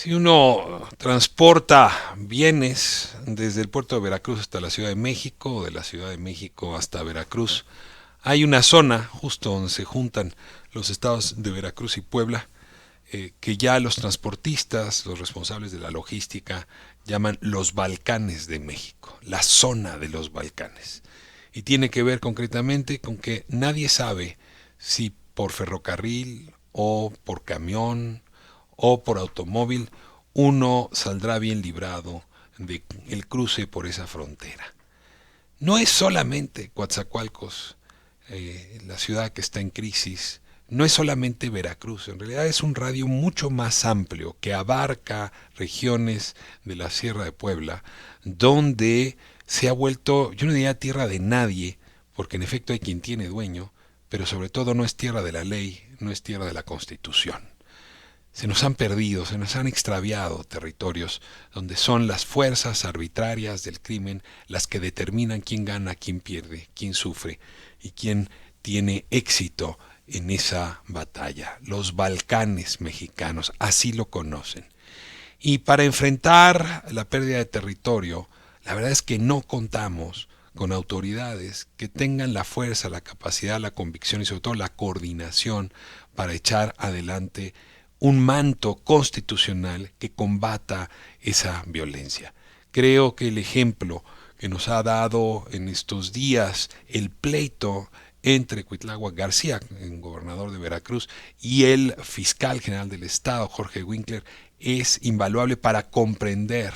Si uno transporta bienes desde el puerto de Veracruz hasta la Ciudad de México o de la Ciudad de México hasta Veracruz, hay una zona justo donde se juntan los estados de Veracruz y Puebla, que ya los transportistas, los responsables de la logística, llaman los Balcanes de México, la zona de los Balcanes. Y tiene que ver concretamente con que nadie sabe si por ferrocarril o por camión o por automóvil uno saldrá bien librado de el cruce por esa frontera. No es solamente Coatzacoalcos, la ciudad que está en crisis, no es solamente Veracruz, en realidad es un radio mucho más amplio que abarca regiones de la Sierra de Puebla, donde se ha vuelto, yo no diría tierra de nadie, porque en efecto hay quien tiene dueño, pero sobre todo no es tierra de la ley, no es tierra de la Constitución. Se nos han perdido, se nos han extraviado territorios donde son las fuerzas arbitrarias del crimen las que determinan quién gana, quién pierde, quién sufre y quién tiene éxito en esa batalla. Los Balcanes mexicanos, así lo conocen. Y para enfrentar la pérdida de territorio, la verdad es que no contamos con autoridades que tengan la fuerza, la capacidad, la convicción y sobre todo la coordinación para echar adelante un manto constitucional que combata esa violencia. Creo que el ejemplo que nos ha dado en estos días el pleito entre Cuitláhuac García, el gobernador de Veracruz, y el fiscal general del Estado, Jorge Winkler, es invaluable para comprender,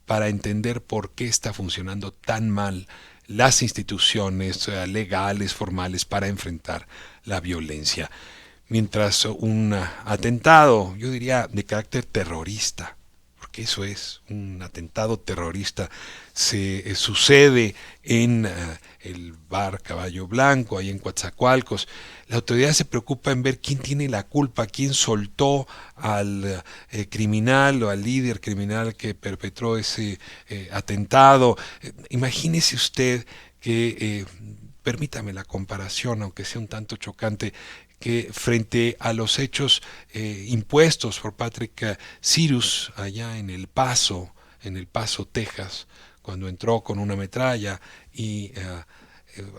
para entender por qué está funcionando tan mal las instituciones legales, formales, para enfrentar la violencia. Mientras un atentado, yo diría, de carácter terrorista, porque eso es un atentado terrorista, se sucede en el bar Caballo Blanco, ahí en Coatzacoalcos. La autoridad se preocupa en ver quién tiene la culpa, quién soltó al criminal o al líder criminal que perpetró ese atentado. Imagínese usted que, permítame la comparación, aunque sea un tanto chocante, que frente a los hechos impuestos por Patrick Cyrus allá en El Paso, Texas, cuando entró con una metralla y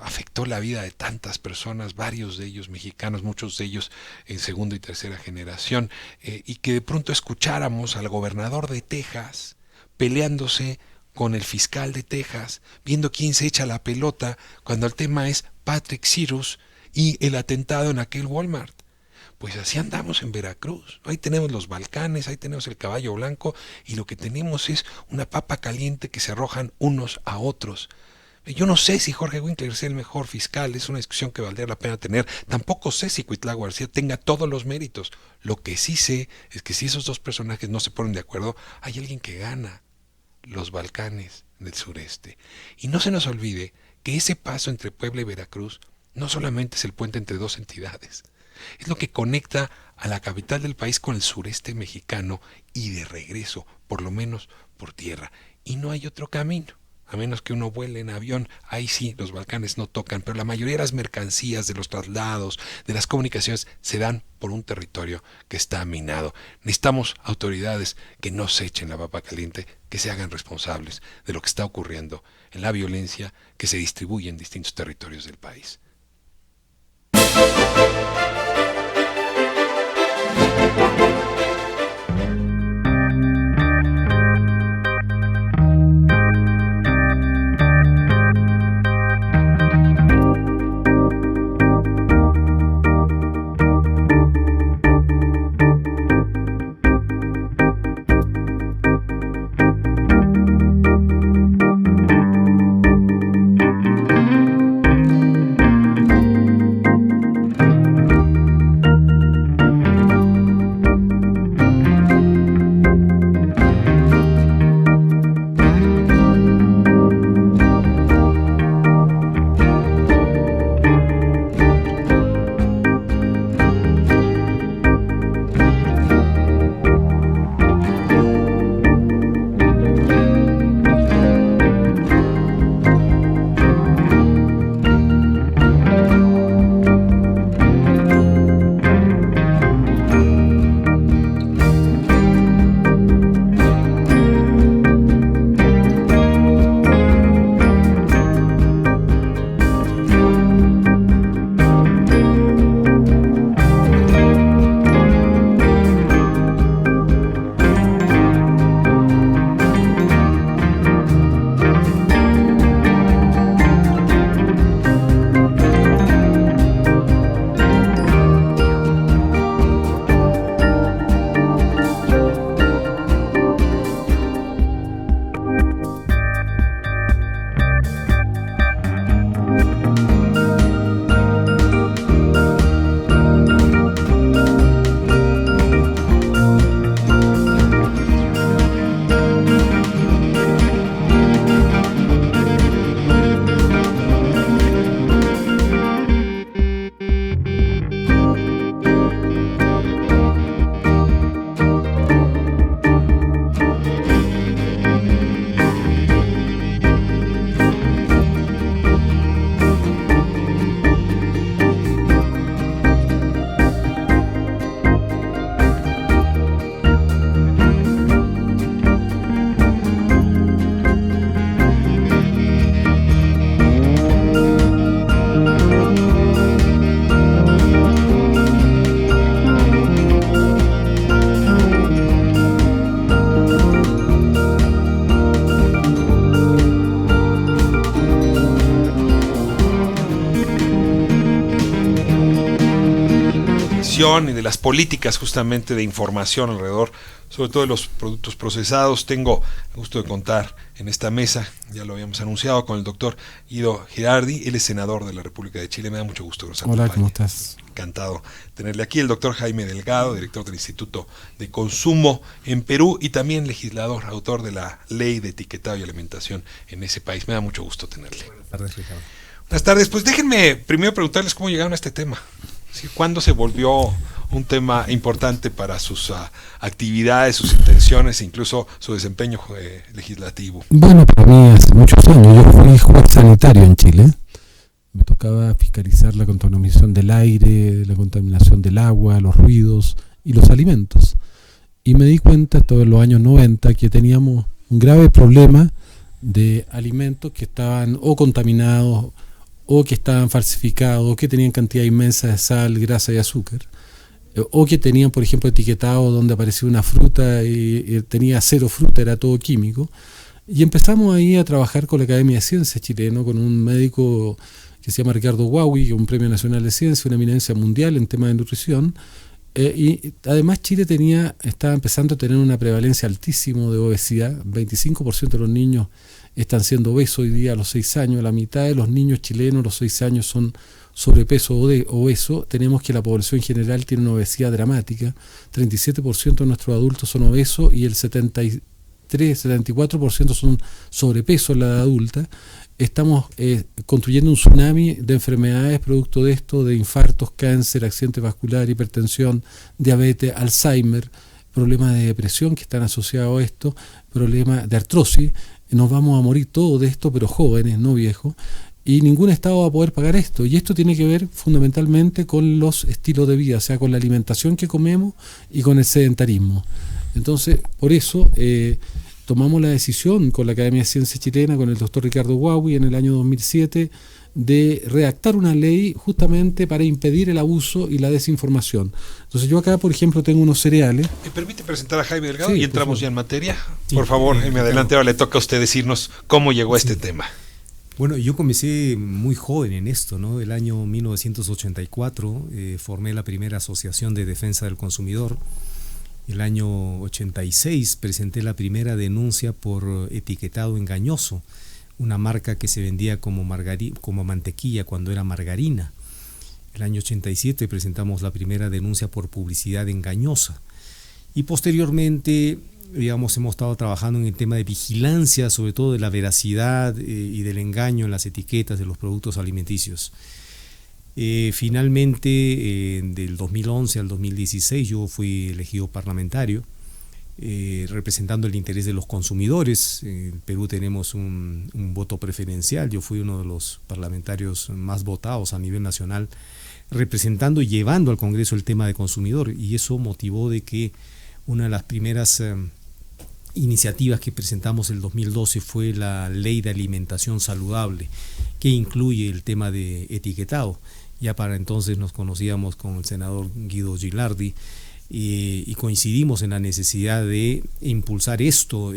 afectó la vida de tantas personas, varios de ellos mexicanos, muchos de ellos en segunda y tercera generación, y que de pronto escucháramos al gobernador de Texas peleándose con el fiscal de Texas, viendo quién se echa la pelota, cuando el tema es Patrick Cyrus y el atentado en aquel Walmart. Pues así andamos en Veracruz. Ahí tenemos los Balcanes, ahí tenemos el Caballo Blanco y lo que tenemos es una papa caliente que se arrojan unos a otros. Yo no sé si Jorge Winkler sea el mejor fiscal, es una discusión que valdría la pena tener. Tampoco sé si Cuitláhuac García tenga todos los méritos. Lo que sí sé es que si esos dos personajes no se ponen de acuerdo, hay alguien que gana: los Balcanes del sureste. Y no se nos olvide que ese paso entre Puebla y Veracruz no solamente es el puente entre dos entidades, es lo que conecta a la capital del país con el sureste mexicano y de regreso, por lo menos por tierra. Y no hay otro camino, a menos que uno vuele en avión. Ahí sí, los Balcanes no tocan, pero la mayoría de las mercancías, de los traslados, de las comunicaciones, se dan por un territorio que está minado. Necesitamos autoridades que no se echen la papa caliente, que se hagan responsables de lo que está ocurriendo en la violencia que se distribuye en distintos territorios del país. información y de las políticas justamente de información alrededor, sobre todo de los productos procesados. Tengo el gusto de contar en esta mesa, ya lo habíamos anunciado, con el doctor Guido Girardi. Él es senador de la República de Chile. Me da mucho gusto que nos acompañe. Hola, ¿cómo estás? Encantado tenerle aquí. El doctor Jaime Delgado, director del Instituto de Consumo en Perú y también legislador, autor de la Ley de Etiquetado y Alimentación en ese país. Me da mucho gusto tenerle. Buenas tardes, Ricardo. Buenas tardes. Pues déjenme primero preguntarles cómo llegaron a este tema. ¿Sí? ¿Cuándo se volvió un tema importante para sus actividades, sus intenciones e incluso su desempeño legislativo? Bueno, para mí hace muchos años. Yo fui juez sanitario en Chile. Me tocaba fiscalizar la contaminación del aire, la contaminación del agua, los ruidos y los alimentos. Y me di cuenta, todos los años 90, que teníamos un grave problema de alimentos que estaban o contaminados, o que estaban falsificados, o que tenían cantidad inmensa de sal, grasa y azúcar, o que tenían, por ejemplo, etiquetado donde aparecía una fruta y tenía cero fruta, era todo químico. Y empezamos ahí a trabajar con la Academia de Ciencias chilena, con un médico que se llama Ricardo Huawi, que es un premio nacional de ciencia, una eminencia mundial en temas de nutrición. Y además Chile estaba empezando a tener una prevalencia altísima de obesidad. 25% de los niños están siendo obesos hoy día a los 6 años. La mitad de los niños chilenos a los 6 años son sobrepeso o obeso. Tenemos que la población en general tiene una obesidad dramática. 37% de nuestros adultos son obesos y el 74% son sobrepeso en la edad adulta. Estamos construyendo un tsunami de enfermedades producto de esto, de infartos, cáncer, accidente vascular, hipertensión, diabetes, Alzheimer, problemas de depresión que están asociados a esto, problemas de artrosis. Nos vamos a morir todos de esto, pero jóvenes, no viejos, y ningún Estado va a poder pagar esto. Y esto tiene que ver fundamentalmente con los estilos de vida, o sea, con la alimentación que comemos y con el sedentarismo. Entonces, por eso tomamos la decisión con la Academia de Ciencias Chilena, con el doctor Ricardo Huawi en el año 2007, de redactar una ley justamente para impedir el abuso y la desinformación. Entonces yo acá, por ejemplo, tengo unos cereales. ¿Me permite presentar a Jaime Delgado y entramos ya en materia? Sí, por favor, Jaime, adelante. Ahora le toca a usted decirnos cómo llegó a este tema. Bueno, yo comencé muy joven en esto, ¿no? El año 1984 formé la primera asociación de defensa del consumidor. El año 86 presenté la primera denuncia por etiquetado engañoso, una marca que se vendía como mantequilla cuando era margarina. El año 87 presentamos la primera denuncia por publicidad engañosa. Y posteriormente, digamos, hemos estado trabajando en el tema de vigilancia, sobre todo de la veracidad y del engaño en las etiquetas de los productos alimenticios. Finalmente, del 2011 al 2016 yo fui elegido parlamentario, representando el interés de los consumidores. En Perú tenemos un voto preferencial. Yo fui uno de los parlamentarios más votados a nivel nacional, representando y llevando al Congreso el tema de consumidor, y eso motivó de que una de las primeras iniciativas que presentamos en el 2012 fue la Ley de Alimentación Saludable, que incluye el tema de etiquetado. Ya para entonces nos conocíamos con el senador Guido Girardi y coincidimos en la necesidad de impulsar esto,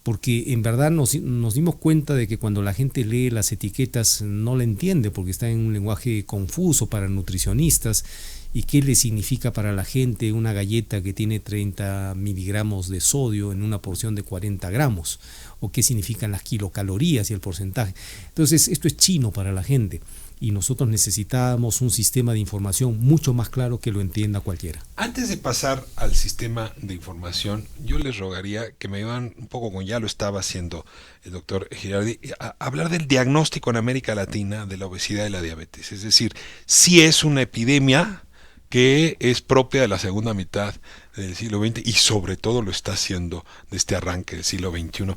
porque en verdad nos dimos cuenta de que cuando la gente lee las etiquetas no la entiende, porque está en un lenguaje confuso para nutricionistas. ¿Y qué le significa para la gente una galleta que tiene 30 miligramos de sodio en una porción de 40 gramos? ¿O qué significan las kilocalorías y el porcentaje? Entonces, esto es chino para la gente. Y nosotros necesitábamos un sistema de información mucho más claro que lo entienda cualquiera. Antes de pasar al sistema de información, yo les rogaría que me ayudan un poco, como ya lo estaba haciendo el doctor Girardi, a hablar del diagnóstico en América Latina de la obesidad y la diabetes. Es decir, si es una epidemia que es propia de la segunda mitad del siglo XX y sobre todo lo está haciendo de este arranque del siglo XXI.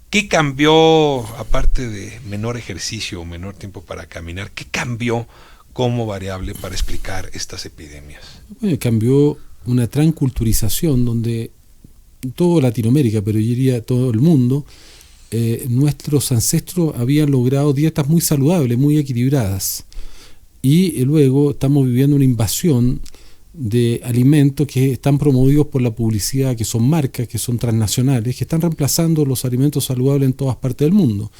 ¿Qué cambió, aparte de menor ejercicio o menor tiempo para caminar, qué cambió como variable para explicar estas epidemias? Bueno, cambió una transculturización donde toda Latinoamérica, pero yo diría todo el mundo, nuestros ancestros habían logrado dietas muy saludables, muy equilibradas. Y luego estamos viviendo una invasión de alimentos que están promovidos por la publicidad, que son marcas, que son transnacionales, que están reemplazando los alimentos saludables en todas partes del mundo.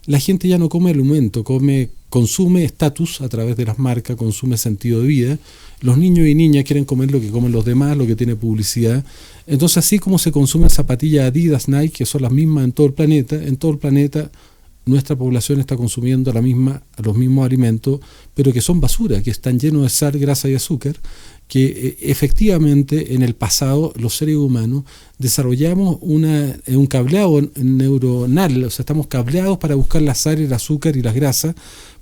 la gente ya no come alimento, consume estatus a través de las marcas, consume sentido de vida. Los niños y niñas quieren comer lo que comen los demás, lo que tiene publicidad. Entonces, así como se consumen zapatillas Adidas, Nike, que son las mismas en todo el planeta nuestra población está consumiendo los mismos alimentos, pero que son basura, que están llenos de sal, grasa y azúcar, que efectivamente en el pasado los seres humanos desarrollamos un cableado neuronal, o sea, estamos cableados para buscar la sal, el azúcar y las grasas,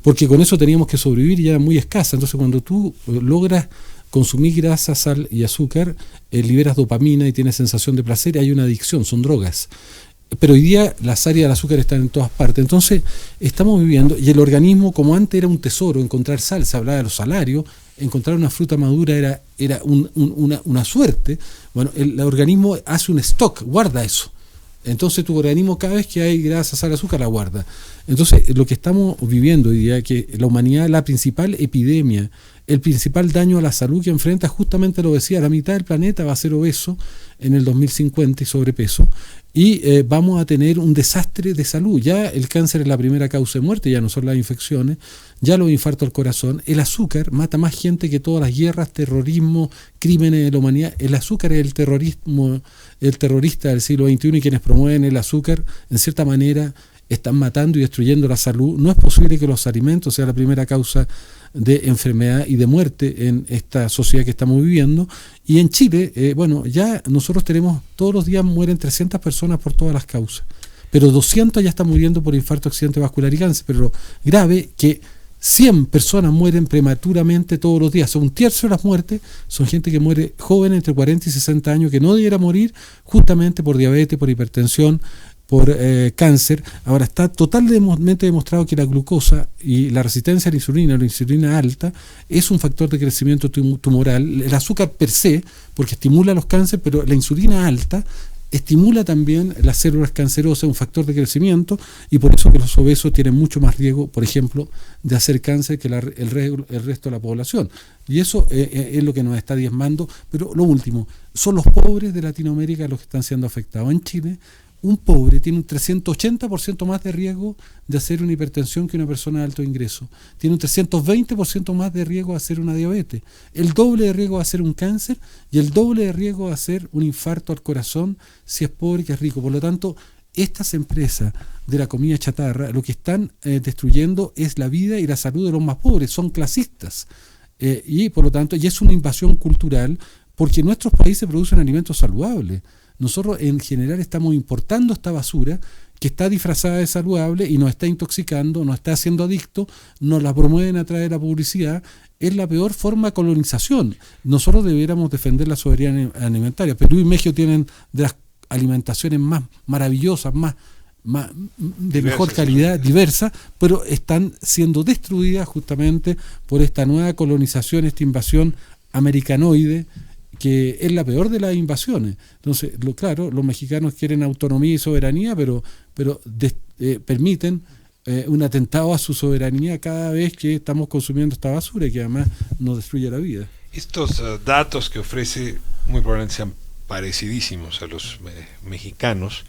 porque con eso teníamos que sobrevivir y era muy escasa. Entonces, cuando tú logras consumir grasa, sal y azúcar, liberas dopamina y tienes sensación de placer, y hay una adicción, son drogas. Pero hoy día la sal y el azúcar están en todas partes. Entonces estamos viviendo, y el organismo, como antes era un tesoro, encontrar sal, se hablaba de los salarios, encontrar una fruta madura era una suerte. Bueno, el organismo hace un stock, guarda eso. Entonces tu organismo, cada vez que hay grasa, sal, azúcar, la guarda. Entonces lo que estamos viviendo hoy día, que la humanidad, la principal epidemia, el principal daño a la salud que enfrenta, justamente lo decía, la mitad del planeta va a ser obeso en el 2050 y sobrepeso, y vamos a tener un desastre de salud. Ya el cáncer es la primera causa de muerte, ya no son las infecciones, ya los infartos al corazón. El azúcar mata más gente que todas las guerras, terrorismo, crímenes de la humanidad. El azúcar es el terrorista del siglo XXI, y quienes promueven el azúcar, en cierta manera, están matando y destruyendo la salud. No es posible que los alimentos sean la primera causa de enfermedad y de muerte en esta sociedad que estamos viviendo. Y en Chile, ya nosotros tenemos, todos los días mueren 300 personas por todas las causas, pero 200 ya están muriendo por infarto, accidente vascular y cáncer. Pero lo grave, que 100 personas mueren prematuramente todos los días. Un tercio de las muertes son gente que muere joven, entre 40 y 60 años, que no debiera morir, justamente por diabetes, por hipertensión, por cáncer. Ahora está totalmente demostrado que la glucosa y la resistencia a la insulina alta, es un factor de crecimiento tumoral. El azúcar per se, porque estimula los cánceres, pero la insulina alta estimula también las células cancerosas, un factor de crecimiento, y por eso que los obesos tienen mucho más riesgo, por ejemplo, de hacer cáncer que el resto de la población. Y eso es lo que nos está diezmando. Pero lo último, son los pobres de Latinoamérica los que están siendo afectados. En Chile, un pobre tiene un 380% más de riesgo de hacer una hipertensión que una persona de alto ingreso. Tiene un 320% más de riesgo de hacer una diabetes. El doble de riesgo de hacer un cáncer, y el doble de riesgo de hacer un infarto al corazón si es pobre que es rico. Por lo tanto, estas empresas de la comida chatarra lo que están destruyendo es la vida y la salud de los más pobres. Son clasistas. Y por lo tanto, y es una invasión cultural, porque nuestros países producen alimentos saludables. Nosotros en general estamos importando esta basura que está disfrazada de saludable y nos está intoxicando, nos está haciendo adictos, nos la promueven a través de la publicidad. Es la peor forma de colonización. Nosotros debiéramos defender la soberanía alimentaria. Perú y México tienen de las alimentaciones más maravillosas, más de mejor calidad, diversas, pero están siendo destruidas justamente por esta nueva colonización, esta invasión americanoide, que es la peor de las invasiones. Entonces, claro, los mexicanos quieren autonomía y soberanía, pero permiten un atentado a su soberanía cada vez que estamos consumiendo esta basura, y que además nos destruye la vida. Estos datos que ofrece muy probablemente sean parecidísimos a los mexicanos,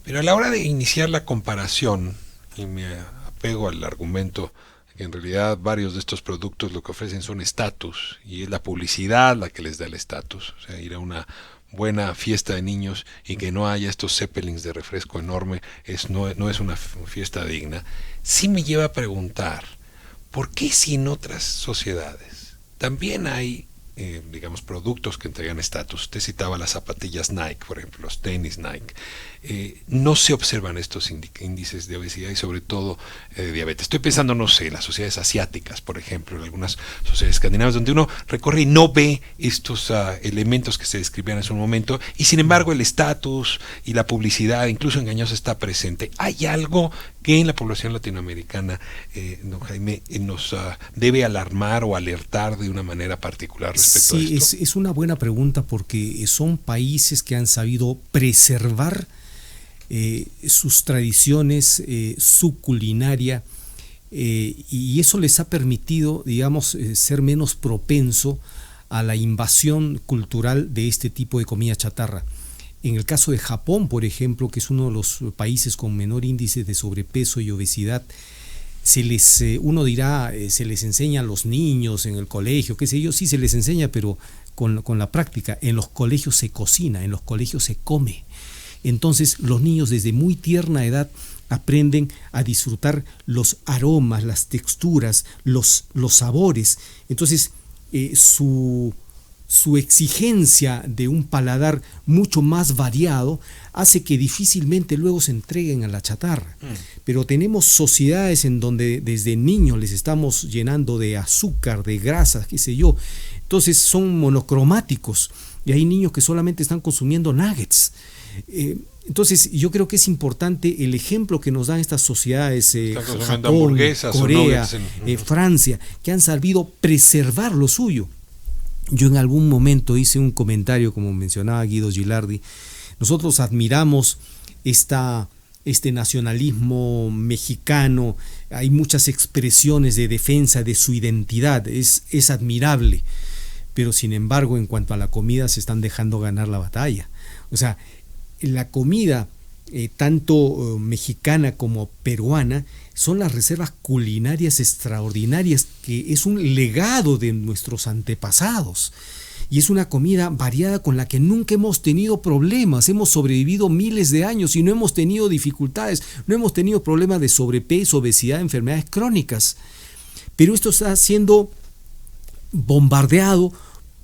pero a la hora de iniciar la comparación, y me apego al argumento que en realidad varios de estos productos lo que ofrecen son estatus, y es la publicidad la que les da el estatus. O sea, ir a una buena fiesta de niños y que no haya estos zeppelins de refresco enorme no es una fiesta digna. Sí me lleva a preguntar, ¿por qué si en otras sociedades también hay productos que entregan estatus? Usted citaba las zapatillas Nike, por ejemplo, los tenis Nike. No se observan estos índices de obesidad y sobre todo diabetes. Estoy pensando, no sé, en las sociedades asiáticas, por ejemplo, en algunas sociedades escandinavas, donde uno recorre y no ve estos elementos que se describían en su momento, y sin embargo el estatus y la publicidad, incluso engañosa, está presente. ¿Hay algo que en la población latinoamericana, don Jaime, nos debe alarmar o alertar de una manera particular respecto a esto? Sí, es una buena pregunta, porque son países que han sabido preservar sus tradiciones, su culinaria, y eso les ha permitido, digamos, ser menos propenso a la invasión cultural de este tipo de comida chatarra. En el caso de Japón, por ejemplo, que es uno de los países con menor índice de sobrepeso y obesidad, uno dirá, se les enseña a los niños en el colegio, qué sé yo, sí se les enseña, pero con la práctica. En los colegios se cocina, en los colegios se come. Entonces los niños desde muy tierna edad aprenden a disfrutar los aromas, las texturas, los sabores. Entonces su exigencia de un paladar mucho más variado hace que difícilmente luego se entreguen a la chatarra. Pero tenemos sociedades en donde desde niños les estamos llenando de azúcar, de grasas, qué sé yo. Entonces son monocromáticos y hay niños que solamente están consumiendo nuggets. Entonces yo creo que es importante el ejemplo que nos dan estas sociedades, Japón, Corea, Francia, que han sabido preservar lo suyo. Yo en algún momento hice un comentario, como mencionaba Guido Gilardi. Nosotros admiramos este nacionalismo mexicano, hay muchas expresiones de defensa de su identidad, es admirable, pero sin embargo en cuanto a la comida se están dejando ganar la batalla. O sea, la comida tanto mexicana como peruana son las reservas culinarias extraordinarias, que es un legado de nuestros antepasados, y es una comida variada con la que nunca hemos tenido problemas. Hemos sobrevivido miles de años y no hemos tenido dificultades, no hemos tenido problemas de sobrepeso, obesidad, enfermedades crónicas, pero esto está siendo bombardeado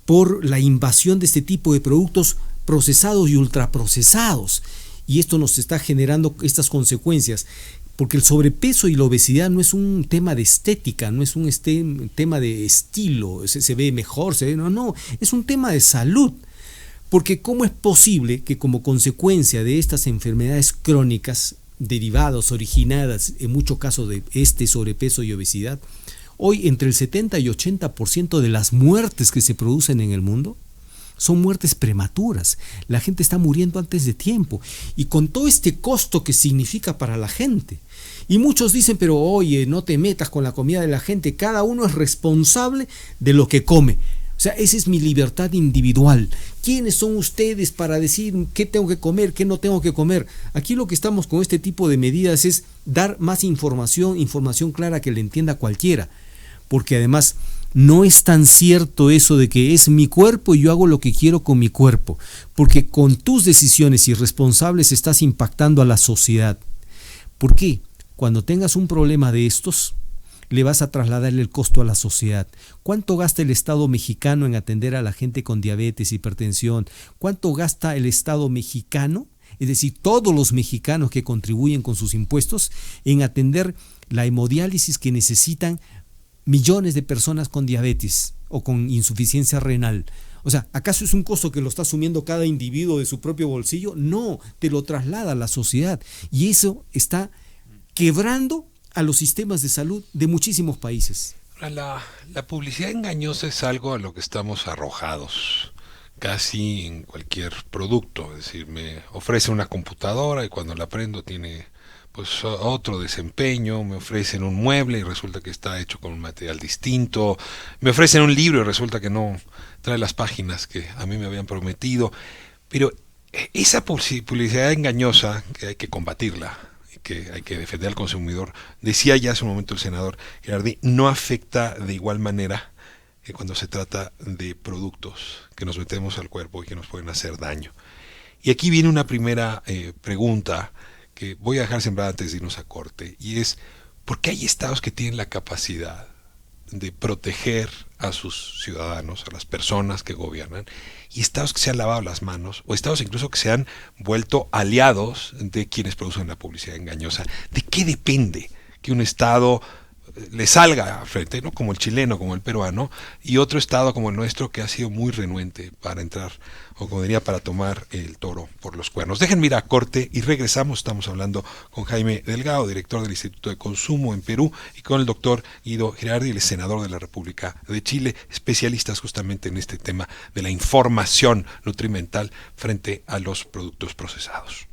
por la invasión de este tipo de productos procesados y ultraprocesados, y esto nos está generando estas consecuencias, porque el sobrepeso y la obesidad no es un tema de estética, no es un tema de estilo, se ve mejor, no, es un tema de salud, porque ¿cómo es posible que como consecuencia de estas enfermedades crónicas derivadas, originadas en muchos casos de sobrepeso y obesidad, hoy entre el 70 y 80% de las muertes que se producen en el mundo son muertes prematuras? La gente está muriendo antes de tiempo, y con todo este costo que significa para la gente. Y muchos dicen, pero oye, no te metas con la comida de la gente, cada uno es responsable de lo que come. O sea, esa es mi libertad individual. ¿Quiénes son ustedes para decir qué tengo que comer, qué no tengo que comer? Aquí lo que estamos con este tipo de medidas es dar más información clara que le entienda cualquiera, porque además no es tan cierto eso de que es mi cuerpo y yo hago lo que quiero con mi cuerpo, porque con tus decisiones irresponsables estás impactando a la sociedad. ¿Por qué? Cuando tengas un problema de estos, le vas a trasladarle el costo a la sociedad. ¿Cuánto gasta el Estado mexicano en atender a la gente con diabetes, hipertensión? ¿Cuánto gasta el Estado mexicano, es decir, todos los mexicanos que contribuyen con sus impuestos, en atender la hemodiálisis que necesitan millones de personas con diabetes o con insuficiencia renal? O sea, ¿acaso es un costo que lo está asumiendo cada individuo de su propio bolsillo? No, te lo traslada a la sociedad, y eso está quebrando a los sistemas de salud de muchísimos países. La publicidad engañosa es algo a lo que estamos arrojados casi en cualquier producto. Es decir, me ofrece una computadora y cuando la prendo tiene pues otro desempeño, me ofrecen un mueble y resulta que está hecho con un material distinto, me ofrecen un libro y resulta que no trae las páginas que a mí me habían prometido. Pero esa publicidad engañosa, que hay que combatirla, que hay que defender al consumidor, decía ya hace un momento el senador Gilardi, no afecta de igual manera que cuando se trata de productos que nos metemos al cuerpo y que nos pueden hacer daño. Y aquí viene una primera pregunta que voy a dejar sembrada antes de irnos a corte, y es: ¿por qué hay estados que tienen la capacidad de proteger a sus ciudadanos, a las personas que gobiernan, y estados que se han lavado las manos, o estados incluso que se han vuelto aliados de quienes producen la publicidad engañosa? ¿De qué depende que un estado le salga a frente, ¿no?, como el chileno, como el peruano, y otro estado como el nuestro que ha sido muy renuente para entrar, o como diría, para tomar el toro por los cuernos? Déjenme ir a corte y regresamos. Estamos hablando con Jaime Delgado, director del Instituto de Consumo en Perú, y con el doctor Guido Gilardi, el senador de la República de Chile, especialistas justamente en este tema de la información nutrimental frente a los productos procesados.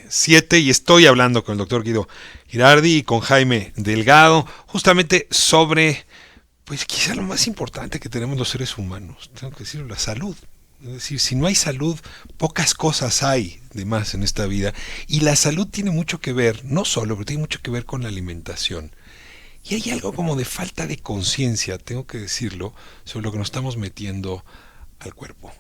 7 y estoy hablando con el doctor Guido Girardi y con Jaime Delgado justamente sobre, pues quizá lo más importante que tenemos los seres humanos, tengo que decirlo, la salud. Es decir, si no hay salud, pocas cosas hay de más en esta vida, y la salud tiene mucho que ver, no solo, pero tiene mucho que ver con la alimentación. Y hay algo como de falta de conciencia, tengo que decirlo, sobre lo que nos estamos metiendo al cuerpo.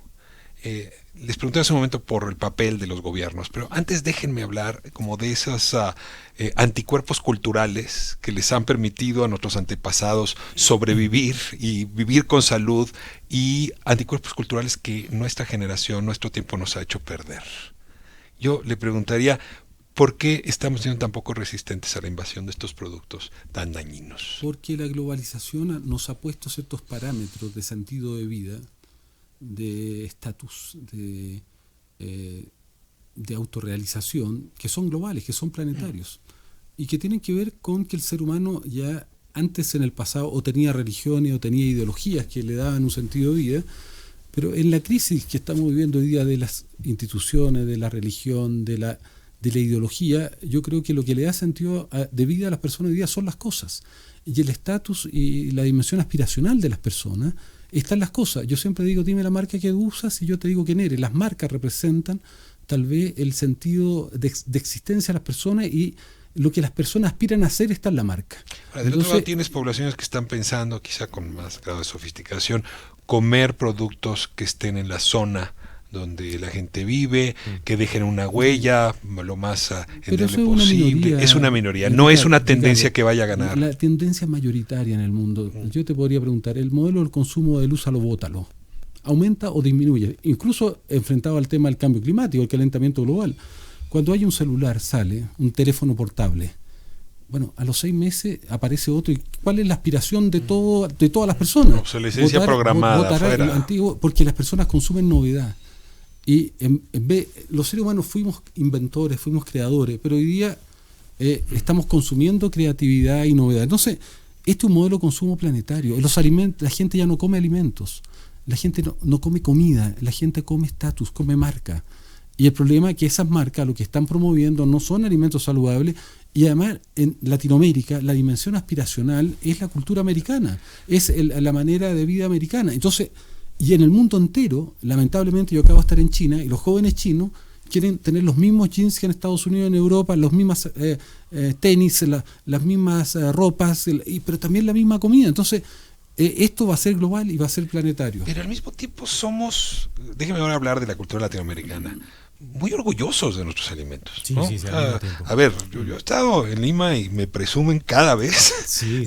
Les pregunté hace un momento por el papel de los gobiernos, pero antes déjenme hablar como de esos anticuerpos culturales que les han permitido a nuestros antepasados sobrevivir y vivir con salud, y anticuerpos culturales que nuestra generación, nuestro tiempo nos ha hecho perder. Yo le preguntaría, ¿por qué estamos siendo tan poco resistentes a la invasión de estos productos tan dañinos? Porque la globalización nos ha puesto ciertos parámetros de sentido de vida, de estatus, de autorrealización, que son globales, que son planetarios, y que tienen que ver con que el ser humano ya antes en el pasado o tenía religiones o tenía ideologías que le daban un sentido de vida, pero en la crisis que estamos viviendo hoy día de las instituciones, de la religión, de la ideología, yo creo que lo que le da sentido de vida a las personas hoy día son las cosas, y el estatus y la dimensión aspiracional de las personas están las cosas. Yo siempre digo, dime la marca que usas y yo te digo quién eres. Las marcas representan tal vez el sentido de existencia de las personas, y lo que las personas aspiran a hacer está en la marca. Ahora, del otro lado tienes poblaciones que están pensando, quizá con más grado de sofisticación, comer productos que estén en la zona donde la gente vive, que dejen una huella lo más endeble posible. Es una minoría, no es una tendencia que vaya a ganar. La tendencia mayoritaria en el mundo. Yo te podría preguntar, el modelo del consumo de luz, bótalo, ¿aumenta o disminuye? Incluso enfrentado al tema del cambio climático, el calentamiento global. Cuando hay un celular, sale un teléfono portable, bueno, a los 6 meses aparece otro. ¿Y cuál es la aspiración de todas las personas? Obsolescencia programada, fuera. Antiguo, porque las personas consumen novedad. Y los seres humanos fuimos inventores, fuimos creadores, pero hoy día estamos consumiendo creatividad y novedad. Entonces, este es un modelo de consumo planetario. Los alimentos, la gente ya no come alimentos, la gente no come comida, la gente come estatus, come marca. Y el problema es que esas marcas lo que están promoviendo no son alimentos saludables, y además en Latinoamérica la dimensión aspiracional es la cultura americana, es la manera de vida americana. Entonces, y en el mundo entero, lamentablemente, yo acabo de estar en China y los jóvenes chinos quieren tener los mismos jeans que en Estados Unidos, en Europa, los mismos tenis, las mismas ropas, pero también la misma comida. Entonces, esto va a ser global y va a ser planetario. Pero al mismo tiempo somos, déjeme ahora hablar de la cultura latinoamericana, muy orgullosos de nuestros alimentos, ¿no? Sí, a ver, yo he estado en Lima y me presumen cada vez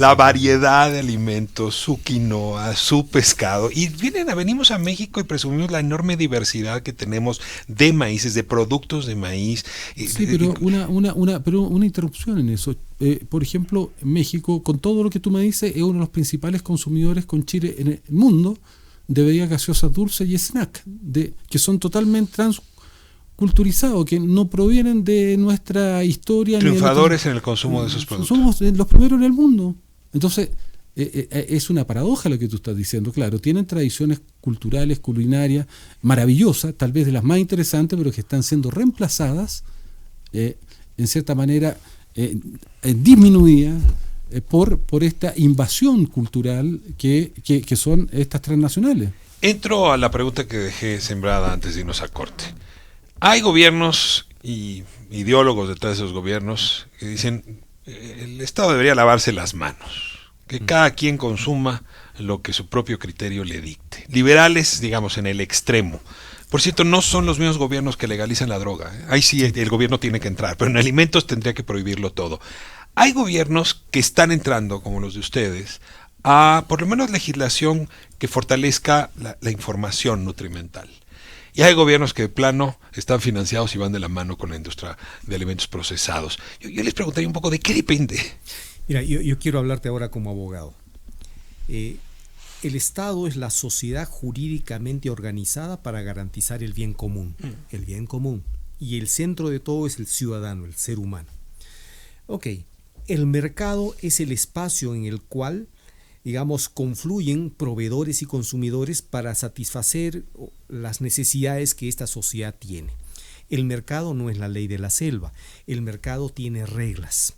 la variedad de alimentos, su quinoa, su pescado, y venimos a México y presumimos la enorme diversidad que tenemos de maíces, de productos de maíz. Sí, pero una interrupción en eso. Por ejemplo, México, con todo lo que tú me dices, es uno de los principales consumidores con Chile en el mundo de bebidas gaseosas dulces y snack, que son totalmente transculturizados, que no provienen de nuestra historia. Triunfadores en el consumo de esos productos. Somos los primeros en el mundo. Entonces, es una paradoja lo que tú estás diciendo. Claro, tienen tradiciones culturales, culinarias, maravillosas, tal vez de las más interesantes, pero que están siendo reemplazadas, en cierta manera, disminuidas por esta invasión cultural que son estas transnacionales. Entro a la pregunta que dejé sembrada antes de irnos a corte. Hay gobiernos y ideólogos detrás de esos gobiernos que dicen el Estado debería lavarse las manos, que cada quien consuma lo que su propio criterio le dicte. Liberales, digamos, en el extremo. Por cierto, no son los mismos gobiernos que legalizan la droga. Ahí sí el gobierno tiene que entrar, pero en alimentos tendría que prohibirlo todo. Hay gobiernos que están entrando, como los de ustedes, a por lo menos legislación que fortalezca la información nutrimental. Y hay gobiernos que de plano están financiados y van de la mano con la industria de alimentos procesados. Yo les preguntaría un poco de qué depende. Mira, yo quiero hablarte ahora como abogado. El Estado es la sociedad jurídicamente organizada para garantizar el bien común. El bien común. Y el centro de todo es el ciudadano, el ser humano. Ok, el mercado es el espacio en el cual, digamos, confluyen proveedores y consumidores para satisfacer las necesidades que esta sociedad tiene. El mercado no es la ley de la selva, el mercado tiene reglas.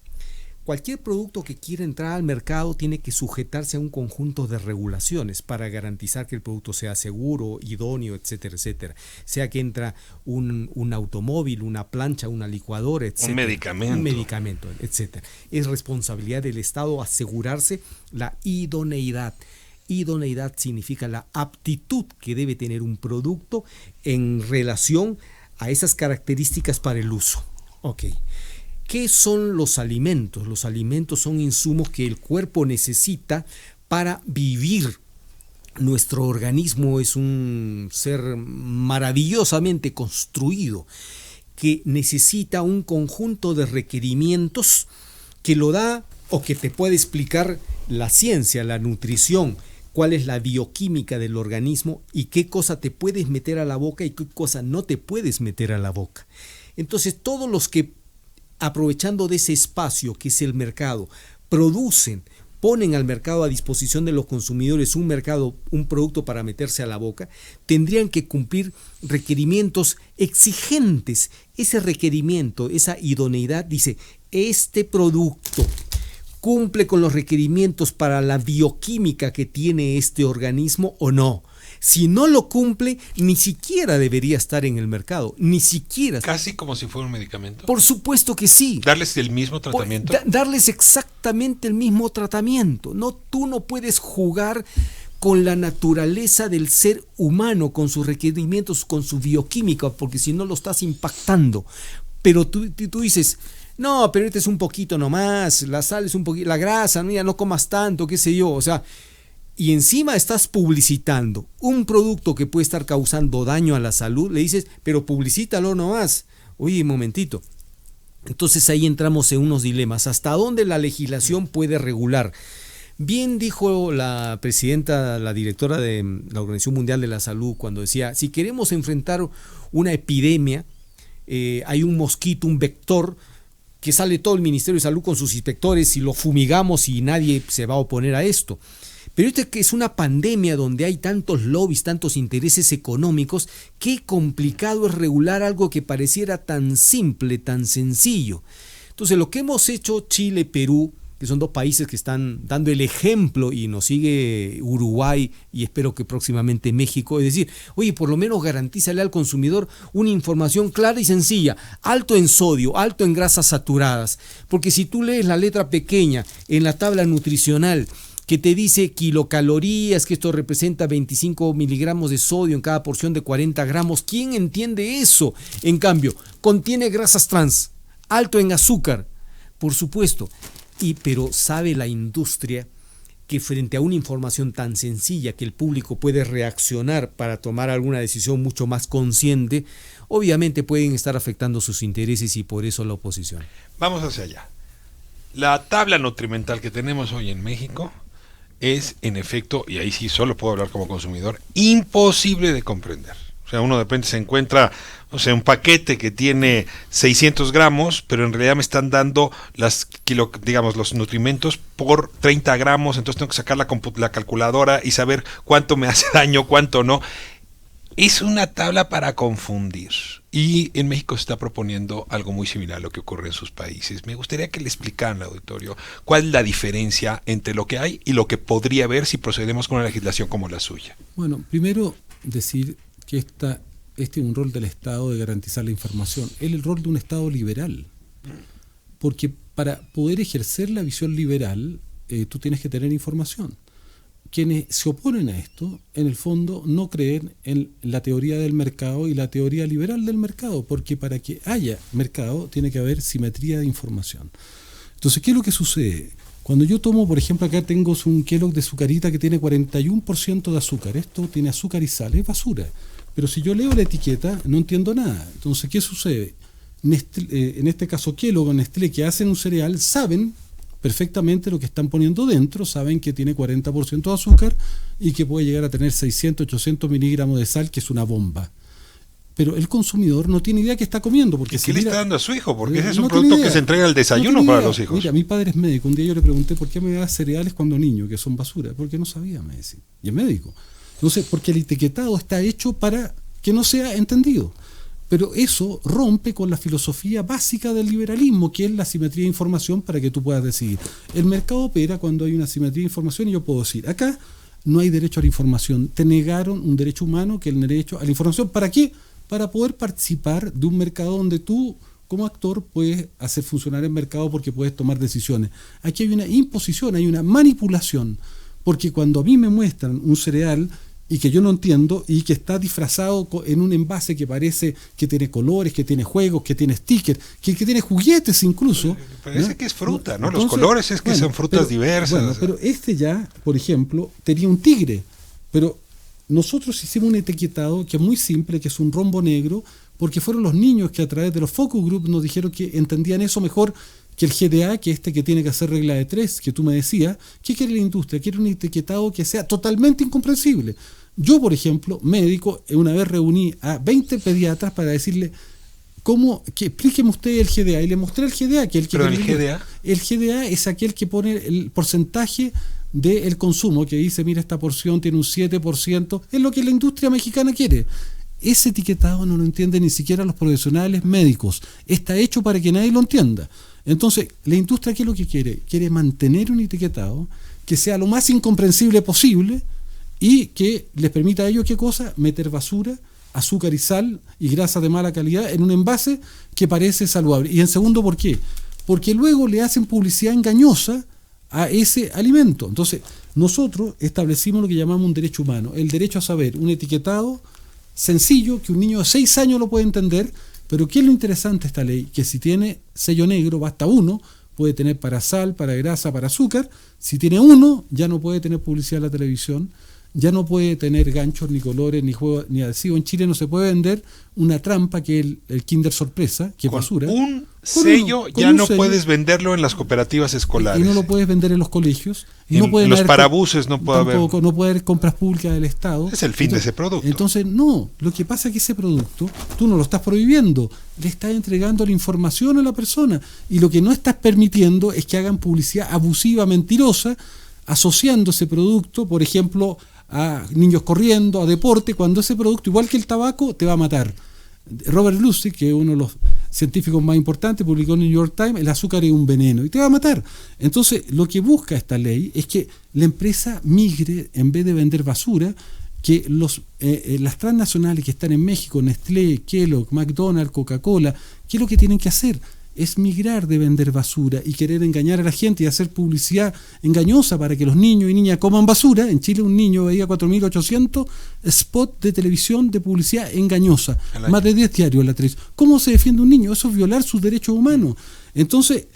Cualquier producto que quiera entrar al mercado tiene que sujetarse a un conjunto de regulaciones para garantizar que el producto sea seguro, idóneo, etcétera, etcétera. Sea que entra un automóvil, una plancha, una licuadora, etcétera. Un medicamento, etcétera. Es responsabilidad del Estado asegurarse la idoneidad. Idoneidad significa la aptitud que debe tener un producto en relación a esas características para el uso. Ok. ¿Qué son los alimentos? Los alimentos son insumos que el cuerpo necesita para vivir. Nuestro organismo es un ser maravillosamente construido que necesita un conjunto de requerimientos que lo da o que te puede explicar la ciencia, la nutrición, cuál es la bioquímica del organismo y qué cosa te puedes meter a la boca y qué cosa no te puedes meter a la boca. Entonces, todos los que aprovechando de ese espacio que es el mercado, ponen al mercado a disposición de los consumidores un producto para meterse a la boca, tendrían que cumplir requerimientos exigentes. Ese requerimiento, esa idoneidad dice, este producto cumple con los requerimientos para la bioquímica que tiene este organismo o no. Si no lo cumple, ni siquiera debería estar en el mercado, ni siquiera. Casi como si fuera un medicamento. Por supuesto que sí. ¿Darles el mismo tratamiento? Darles exactamente el mismo tratamiento. No, tú no puedes jugar con la naturaleza del ser humano, con sus requerimientos, con su bioquímica, porque si no lo estás impactando. Pero tú dices, no, pero este es un poquito nomás, la sal es un poquito, la grasa, mira, no comas tanto, qué sé yo, o sea. Y encima estás publicitando un producto que puede estar causando daño a la salud, le dices, pero publicítalo nomás. Oye, un momentito. Entonces ahí entramos en unos dilemas. ¿Hasta dónde la legislación puede regular? Bien dijo la presidenta, la directora de la Organización Mundial de la Salud, cuando decía, si queremos enfrentar una epidemia, hay un mosquito, un vector, que sale todo el Ministerio de Salud con sus inspectores y lo fumigamos y nadie se va a oponer a esto. Pero que es una pandemia donde hay tantos lobbies, tantos intereses económicos, qué complicado es regular algo que pareciera tan simple, tan sencillo. Entonces, lo que hemos hecho Chile, Perú, que son dos países que están dando el ejemplo y nos sigue Uruguay y espero que próximamente México, es decir, oye, por lo menos garantízale al consumidor una información clara y sencilla, alto en sodio, alto en grasas saturadas, porque si tú lees la letra pequeña en la tabla nutricional, que te dice kilocalorías, que esto representa 25 miligramos de sodio en cada porción de 40 gramos. ¿Quién entiende eso? En cambio, contiene grasas trans, alto en azúcar, por supuesto. Pero sabe la industria que frente a una información tan sencilla que el público puede reaccionar para tomar alguna decisión mucho más consciente, obviamente pueden estar afectando sus intereses y por eso la oposición. Vamos hacia allá. La tabla nutrimental que tenemos hoy en México es, en efecto, y ahí sí solo puedo hablar como consumidor, imposible de comprender. O sea, uno de repente se encuentra, o sea, un paquete que tiene 600 gramos, pero en realidad me están dando los nutrimentos por 30 gramos, entonces tengo que sacar la calculadora y saber cuánto me hace daño, cuánto no. Es una tabla para confundir. Y en México se está proponiendo algo muy similar a lo que ocurre en sus países. Me gustaría que le explicaran al auditorio cuál es la diferencia entre lo que hay y lo que podría haber si procedemos con una legislación como la suya. Bueno, primero decir que este es un rol del Estado de garantizar la información. Es el rol de un Estado liberal. Porque para poder ejercer la visión liberal, tú tienes que tener información. Quienes se oponen a esto, en el fondo, no creen en la teoría del mercado y la teoría liberal del mercado, porque para que haya mercado tiene que haber simetría de información. Entonces, ¿qué es lo que sucede? Cuando yo tomo, por ejemplo, acá tengo un Kellogg de Zucarita que tiene 41% de azúcar, esto tiene azúcar y sal, es basura. Pero si yo leo la etiqueta, no entiendo nada. Entonces, ¿qué sucede? Nestlé, en este caso Kellogg o Nestlé, que hacen un cereal, saben perfectamente lo que están poniendo dentro, saben que tiene 40% de azúcar y que puede llegar a tener 600, 800 miligramos de sal, que es una bomba. Pero el consumidor no tiene idea qué está comiendo. Porque ¿Qué le está dando a su hijo? Porque ese es un producto que se entrega al desayuno para los hijos. Mira, mi padre es médico. Un día yo le pregunté por qué me da cereales cuando niño, que son basura. Porque no sabía, me decía. Y es médico. Entonces, porque el etiquetado está hecho para que no sea entendido. Pero eso rompe con la filosofía básica del liberalismo, que es la simetría de información para que tú puedas decidir. El mercado opera cuando hay una simetría de información y yo puedo decir, acá no hay derecho a la información. Te negaron un derecho humano, que es el derecho a la información. ¿Para qué? Para poder participar de un mercado donde tú, como actor, puedes hacer funcionar el mercado porque puedes tomar decisiones. Aquí hay una imposición, hay una manipulación. Porque cuando a mí me muestran un cereal y que yo no entiendo y que está disfrazado en un envase que parece que tiene colores, que tiene juegos, que tiene stickers, que tiene juguetes incluso. Parece, ¿no?, que es fruta, ¿no? Entonces, los colores es que son frutas diversas. Bueno, pero este ya, por ejemplo, tenía un tigre, pero nosotros hicimos un etiquetado que es muy simple, que es un rombo negro, porque fueron los niños que a través de los focus group nos dijeron que entendían eso mejor que el GDA, que que tiene que hacer regla de 3, que tú me decías. ¿Qué quiere la industria? Quiere un etiquetado que sea totalmente incomprensible. Yo, por ejemplo, médico, una vez reuní a 20 pediatras para decirle, que explíqueme usted el GDA, y le mostré el GDA. ¿Pero el GDA? El GDA es aquel que pone el porcentaje del consumo, que dice, mira, esta porción tiene un 7%, es lo que la industria mexicana quiere. Ese etiquetado no lo entienden ni siquiera los profesionales médicos. Está hecho para que nadie lo entienda. Entonces, la industria, ¿qué es lo que quiere? Quiere mantener un etiquetado que sea lo más incomprensible posible y que les permita a ellos, ¿qué cosa? Meter basura, azúcar y sal y grasa de mala calidad en un envase que parece saludable. Y en segundo, ¿por qué? Porque luego le hacen publicidad engañosa a ese alimento. Entonces, nosotros establecimos lo que llamamos un derecho humano, el derecho a saber, un etiquetado sencillo que un niño de 6 años lo puede entender. Pero ¿qué es lo interesante de esta ley? Que si tiene sello negro, basta uno, puede tener para sal, para grasa, para azúcar. Si tiene uno, ya no puede tener publicidad en la televisión, ya no puede tener ganchos, ni colores, ni juegos, ni adhesivos. En Chile no se puede vender una trampa que es el Kinder Sorpresa, que es basura. Un sello ya no puedes venderlo en las cooperativas escolares. Y no lo puedes vender en los colegios. En los parabuses no puede haber. No puede haber compras públicas del Estado. Es el fin de ese producto. Entonces, no. Lo que pasa es que ese producto, tú no lo estás prohibiendo. Le estás entregando la información a la persona. Y lo que no estás permitiendo es que hagan publicidad abusiva, mentirosa, asociando ese producto, por ejemplo, a niños corriendo, a deporte, cuando ese producto, igual que el tabaco, te va a matar. Robert Lustig, que es uno de los científicos más importantes, publicó en el New York Times, el azúcar es un veneno y te va a matar. Entonces, lo que busca esta ley es que la empresa migre, en vez de vender basura, que las transnacionales que están en México, Nestlé, Kellogg, McDonald's, Coca-Cola, ¿qué es lo que tienen que hacer? Es migrar de vender basura y querer engañar a la gente y hacer publicidad engañosa para que los niños y niñas coman basura. En Chile un niño veía 4.800 spots de televisión de publicidad engañosa, más de 10 diarios en la televisión. ¿Cómo se defiende un niño? Eso es violar sus derechos humanos. Entonces,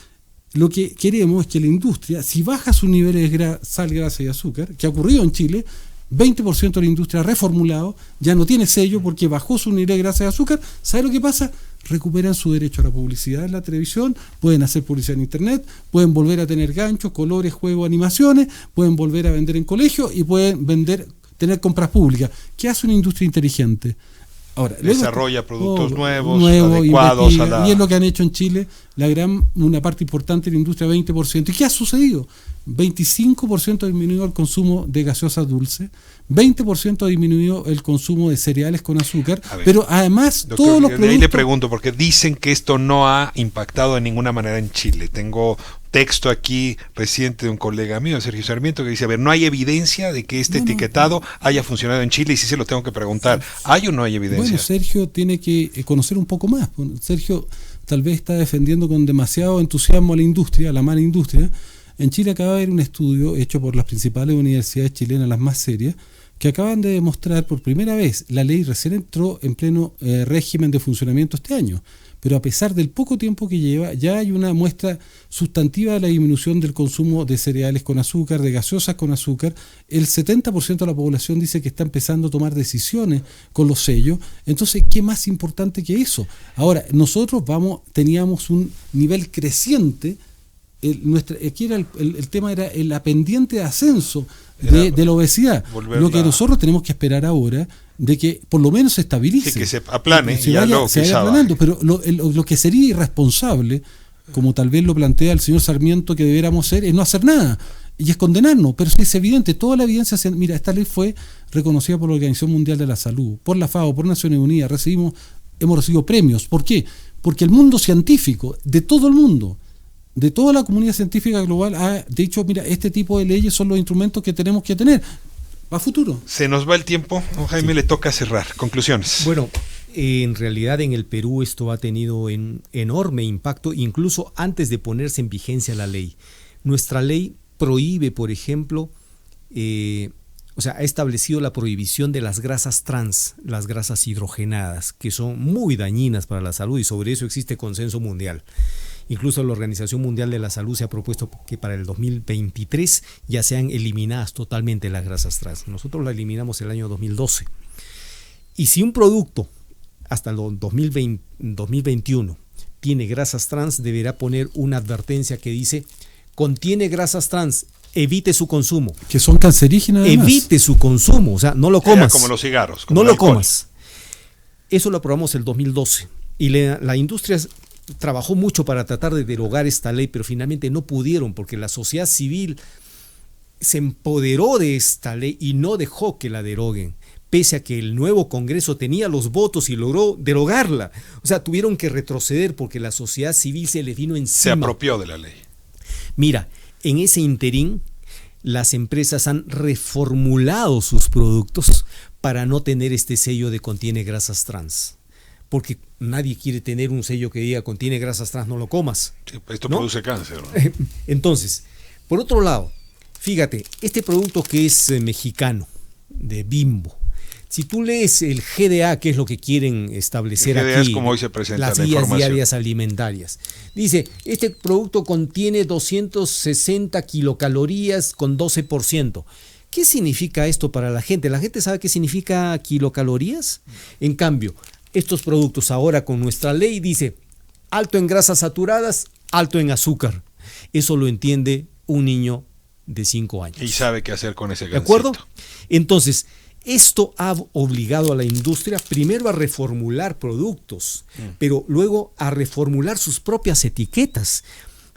lo que queremos es que la industria, si baja sus niveles de sal, grasa y azúcar, que ha ocurrido en Chile, 20% de la industria reformulado, ya no tiene sello porque bajó su nivel de grasa y azúcar. ¿Sabe lo que pasa? Recuperan su derecho a la publicidad en la televisión, pueden hacer publicidad en internet, pueden volver a tener ganchos, colores, juegos, animaciones, pueden volver a vender en colegios y pueden tener compras públicas. ¿Qué hace una industria inteligente? Ahora, desarrolla productos nuevos, adecuados y es lo que han hecho en Chile una parte importante de la industria, 20%. ¿Y qué ha sucedido? 25% ha disminuido el consumo de gaseosas dulces, 20% ha disminuido el consumo de cereales con azúcar, pero además doctor, todos los productos... Ahí le pregunto, porque dicen que esto no ha impactado de ninguna manera en Chile. Tengo texto aquí reciente de un colega mío, Sergio Sarmiento, que dice, a ver, no hay evidencia de que este etiquetado haya funcionado en Chile, y sí se lo tengo que preguntar, ¿hay o no hay evidencia? Bueno, Sergio tiene que conocer un poco más. Sergio tal vez está defendiendo con demasiado entusiasmo a la industria, a la mala industria. En Chile acaba de haber un estudio hecho por las principales universidades chilenas, las más serias, que acaban de demostrar por primera vez, la ley recién entró en pleno régimen de funcionamiento este año, pero a pesar del poco tiempo que lleva, ya hay una muestra sustantiva de la disminución del consumo de cereales con azúcar, de gaseosas con azúcar. El 70% de la población dice que está empezando a tomar decisiones con los sellos. Entonces, ¿qué más importante que eso? Ahora, nosotros teníamos un nivel creciente. Aquí era el tema era la pendiente de ascenso de la obesidad. Lo que nosotros tenemos que esperar ahora de que por lo menos se estabilice, que se aplane, se vaya aplanando. Pero lo que sería irresponsable, como tal vez lo plantea el señor Sarmiento que debiéramos hacer, es no hacer nada y es condenarnos. Pero es evidente, toda la evidencia, mira, esta ley fue reconocida por la Organización Mundial de la Salud, por la FAO, por Naciones Unidas, recibimos hemos recibido premios. ¿Por qué? Porque el mundo científico, de todo el mundo, de toda la comunidad científica global, ha dicho, mira, este tipo de leyes son los instrumentos que tenemos que tener a futuro. Se nos va el tiempo, don Jaime, le toca cerrar. Conclusiones. Bueno, en realidad en el Perú esto ha tenido un enorme impacto, incluso antes de ponerse en vigencia la ley. Nuestra ley prohíbe, por ejemplo, ha establecido la prohibición de las grasas trans, las grasas hidrogenadas, que son muy dañinas para la salud, y sobre eso existe consenso mundial. Incluso la Organización Mundial de la Salud se ha propuesto que para el 2023 ya sean eliminadas totalmente las grasas trans. Nosotros la eliminamos el año 2012. Y si un producto hasta el 2021 tiene grasas trans, deberá poner una advertencia que dice: contiene grasas trans, evite su consumo. Que son cancerígenas además. Evite su consumo, o sea, no lo comas. Como los cigarros. No lo comas. Eso lo aprobamos el 2012. Y la industria trabajó mucho para tratar de derogar esta ley, pero finalmente no pudieron, porque la sociedad civil se empoderó de esta ley y no dejó que la deroguen, pese a que el nuevo Congreso tenía los votos y logró derogarla. O sea, tuvieron que retroceder porque la sociedad civil se le vino encima. Se apropió de la ley. Mira, en ese interín, las empresas han reformulado sus productos para no tener este sello de contiene grasas trans. Porque nadie quiere tener un sello que diga contiene grasas trans, no lo comas. Sí, esto ¿no? produce cáncer, ¿no? Entonces, por otro lado, fíjate, este producto que es mexicano, de Bimbo, si tú lees el GDA, que es lo que quieren establecer el GDA aquí, es como hoy se presenta las la guías información diarias alimentarias, dice, este producto contiene 260 kilocalorías con 12%. ¿Qué significa esto para la gente? ¿La gente sabe qué significa kilocalorías? En cambio, estos productos ahora con nuestra ley dice alto en grasas saturadas, alto en azúcar. Eso lo entiende un niño de 5 años. Y sabe qué hacer con ese gansito. ¿De acuerdo? Entonces, esto ha obligado a la industria primero a reformular productos, pero luego a reformular sus propias etiquetas.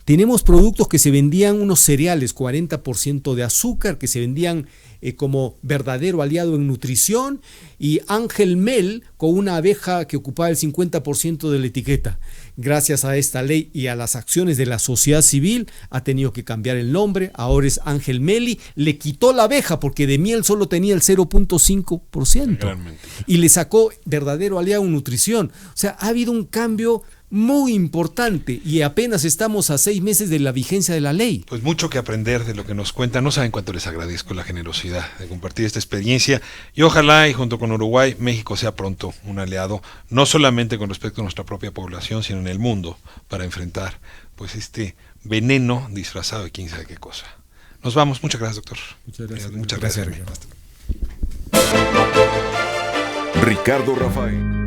Tenemos productos que se vendían, unos cereales, 40% de azúcar, que se vendían como verdadero aliado en nutrición, y Ángel Mel con una abeja que ocupaba el 50% de la etiqueta. Gracias a esta ley y a las acciones de la sociedad civil ha tenido que cambiar el nombre, ahora es Ángel Meli, le quitó la abeja porque de miel solo tenía el 0.5% y le sacó verdadero aliado en nutrición. O sea, ha habido un cambio muy importante y apenas estamos a 6 meses de la vigencia de la ley. Pues mucho que aprender de lo que nos cuentan. No saben cuánto les agradezco la generosidad de compartir esta experiencia, y ojalá, y junto con Uruguay, México sea pronto un aliado, no solamente con respecto a nuestra propia población, sino en el mundo, para enfrentar pues este veneno disfrazado de quién sabe qué cosa. Nos vamos. Muchas gracias, doctor. Muchas gracias. Ricardo Rafael.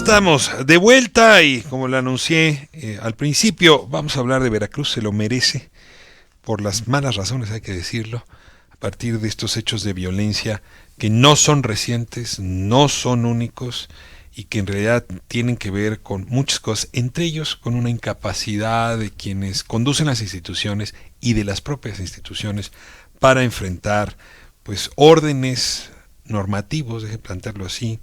estamos de vuelta y como lo anuncié al principio, vamos a hablar de Veracruz, se lo merece, por las malas razones hay que decirlo, a partir de estos hechos de violencia que no son recientes, no son únicos y que en realidad tienen que ver con muchas cosas, entre ellos con una incapacidad de quienes conducen las instituciones y de las propias instituciones para enfrentar pues órdenes normativos, deje plantearlo así,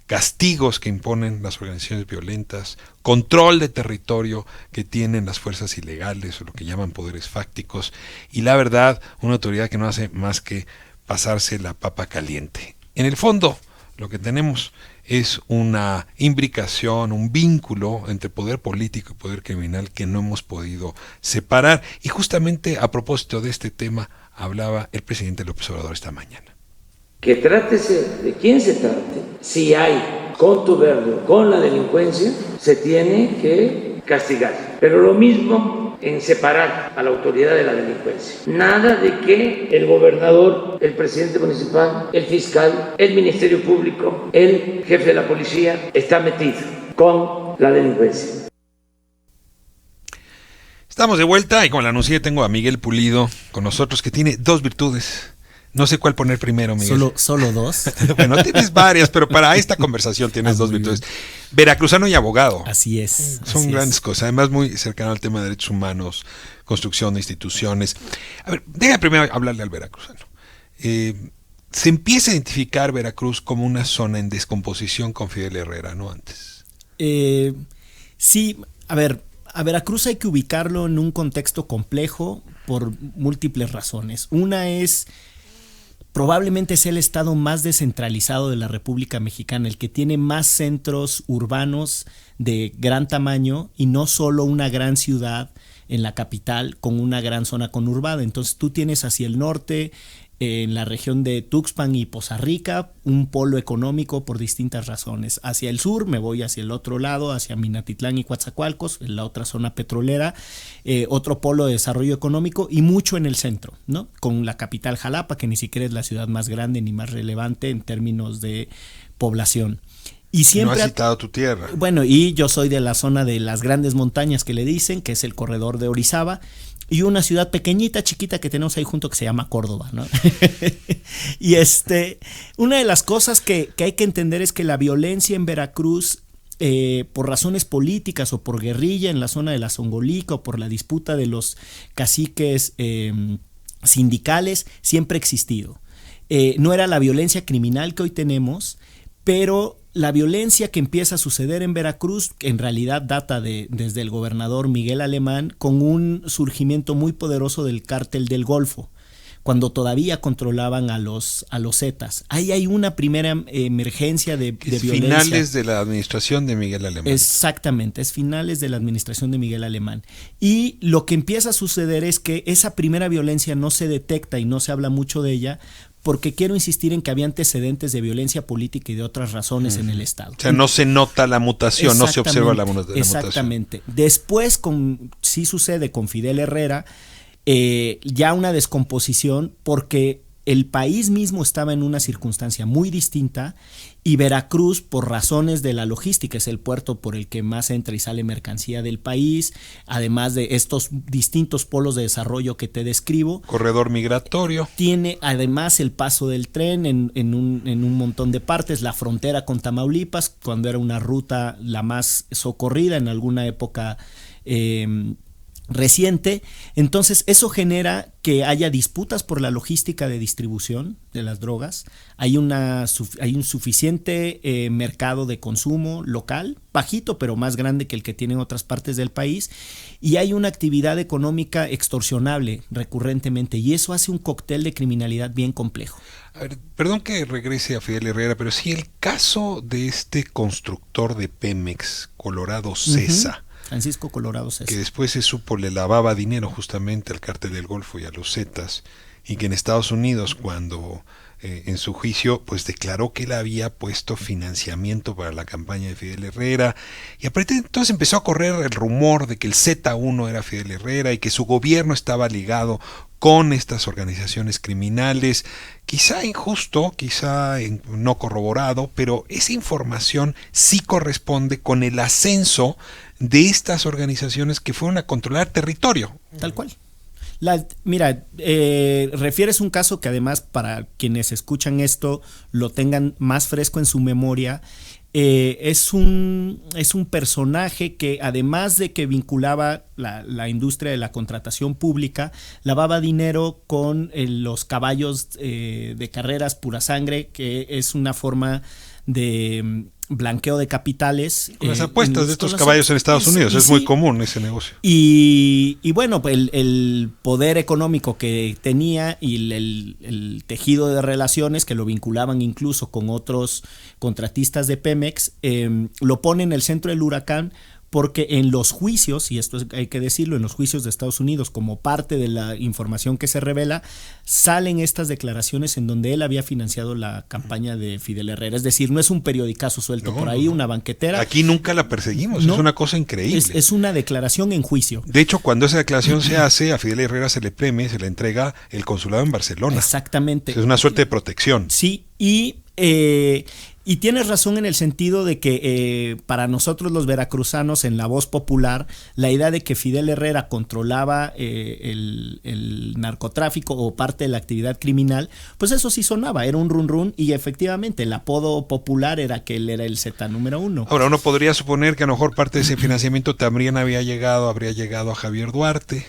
castigos que imponen las organizaciones violentas, control de territorio que tienen las fuerzas ilegales o lo que llaman poderes fácticos, y la verdad, una autoridad que no hace más que pasarse la papa caliente. En el fondo, lo que tenemos es una imbricación, un vínculo entre poder político y poder criminal que no hemos podido separar, y justamente a propósito de este tema hablaba el presidente López Obrador esta mañana. Que trátese de quién se trate, si hay contubernio con la delincuencia, se tiene que castigar. Pero lo mismo en separar a la autoridad de la delincuencia. Nada de que el gobernador, el presidente municipal, el fiscal, el Ministerio Público, el jefe de la policía está metido con la delincuencia. Estamos de vuelta y como la anuncié tengo a Miguel Pulido con nosotros que tiene dos virtudes. No sé cuál poner primero, Miguel. ¿Solo dos? Bueno, tienes varias, pero para esta conversación tienes dos virtudes. Bien. Veracruzano y abogado. Así es. Son grandes cosas. Además, muy cercano al tema de derechos humanos, construcción de instituciones. A ver, déjame primero hablarle al veracruzano. Se empieza a identificar Veracruz como una zona en descomposición con Fidel Herrera, ¿no? Antes. Sí, a ver, a Veracruz hay que ubicarlo en un contexto complejo por múltiples razones. Una es... probablemente es el estado más descentralizado de la República Mexicana, el que tiene más centros urbanos de gran tamaño y no solo una gran ciudad en la capital con una gran zona conurbada. Entonces tú tienes hacia el norte, en la región de Tuxpan y Poza Rica, un polo económico por distintas razones. Hacia el sur me voy hacia el otro lado, hacia Minatitlán y Coatzacoalcos, en la otra zona petrolera, otro polo de desarrollo económico y mucho en el centro, ¿no? Con la capital Jalapa, que ni siquiera es la ciudad más grande ni más relevante en términos de población. Y siempre no has citado tu tierra. Bueno, y yo soy de la zona de las grandes montañas que le dicen, que es el corredor de Orizaba, y una ciudad pequeñita, chiquita que tenemos ahí junto que se llama Córdoba, ¿no? Y una de las cosas que hay que entender es que la violencia en Veracruz, por razones políticas o por guerrilla en la zona de la Zongolica o por la disputa de los caciques sindicales, siempre ha existido. No era la violencia criminal que hoy tenemos, pero la violencia que empieza a suceder en Veracruz en realidad data desde el gobernador Miguel Alemán, con un surgimiento muy poderoso del cártel del Golfo, cuando todavía controlaban a los Zetas. Ahí hay una primera emergencia de violencia. Finales de la administración de Miguel Alemán. Exactamente, es finales de la administración de Miguel Alemán. Y lo que empieza a suceder es que esa primera violencia no se detecta y no se habla mucho de ella, porque quiero insistir en que había antecedentes de violencia política y de otras razones en el Estado. O sea, no se nota la mutación, no se observa la mutación. Exactamente. Después, sí sucede con Fidel Herrera, ya una descomposición, porque el país mismo estaba en una circunstancia muy distinta y Veracruz, por razones de la logística, es el puerto por el que más entra y sale mercancía del país, además de estos distintos polos de desarrollo que te describo. Corredor migratorio. Tiene además el paso del tren en un montón de partes, la frontera con Tamaulipas, cuando era una ruta la más socorrida en alguna época reciente. Entonces eso genera que haya disputas por la logística de distribución de las drogas. Hay un suficiente mercado de consumo local, bajito pero más grande que el que tienen otras partes del país, y hay una actividad económica extorsionable recurrentemente, y eso hace un cóctel de criminalidad bien complejo. A ver, perdón que regrese a Fidel Herrera, pero sí el caso de este constructor de Pemex, Colorado Cesa, Francisco Colorado Cesa, que después se supo le lavaba dinero justamente al cártel del Golfo y a los Zetas, y que en Estados Unidos, cuando en su juicio pues declaró que él había puesto financiamiento para la campaña de Fidel Herrera, y a partir de entonces empezó a correr el rumor de que el Z1 era Fidel Herrera y que su gobierno estaba ligado con estas organizaciones criminales, quizá injusto, quizá no corroborado, pero esa información sí corresponde con el ascenso de estas organizaciones que fueron a controlar territorio. Tal cual. Mira, refieres un caso que además para quienes escuchan esto lo tengan más fresco en su memoria. Es un personaje que además de que vinculaba la industria de la contratación pública, lavaba dinero con los caballos de carreras pura sangre, que es una forma de blanqueo de capitales. Con las apuestas de estos caballos en Estados Unidos, es muy común ese negocio. Y bueno, pues el poder económico que tenía y el tejido de relaciones que lo vinculaban incluso con otros contratistas de Pemex, lo pone en el centro del huracán, porque en los juicios, y esto hay que decirlo, en los juicios de Estados Unidos, como parte de la información que se revela, salen estas declaraciones en donde él había financiado la campaña de Fidel Herrera. Es decir, no es un periodicazo suelto por ahí, una banquetera. Aquí nunca la perseguimos, es una cosa increíble. Es una declaración en juicio. De hecho, cuando esa declaración se hace, a Fidel Herrera se le premia, se le entrega el consulado en Barcelona. Exactamente. Es una suerte de protección. Sí, y tienes razón en el sentido de que para nosotros los veracruzanos, en la voz popular, la idea de que Fidel Herrera controlaba el narcotráfico o parte de la actividad criminal, pues eso sí sonaba, era un run run, y efectivamente el apodo popular era que él era el Z número 1. Ahora, uno podría suponer que a lo mejor parte de ese financiamiento también habría llegado a Javier Duarte.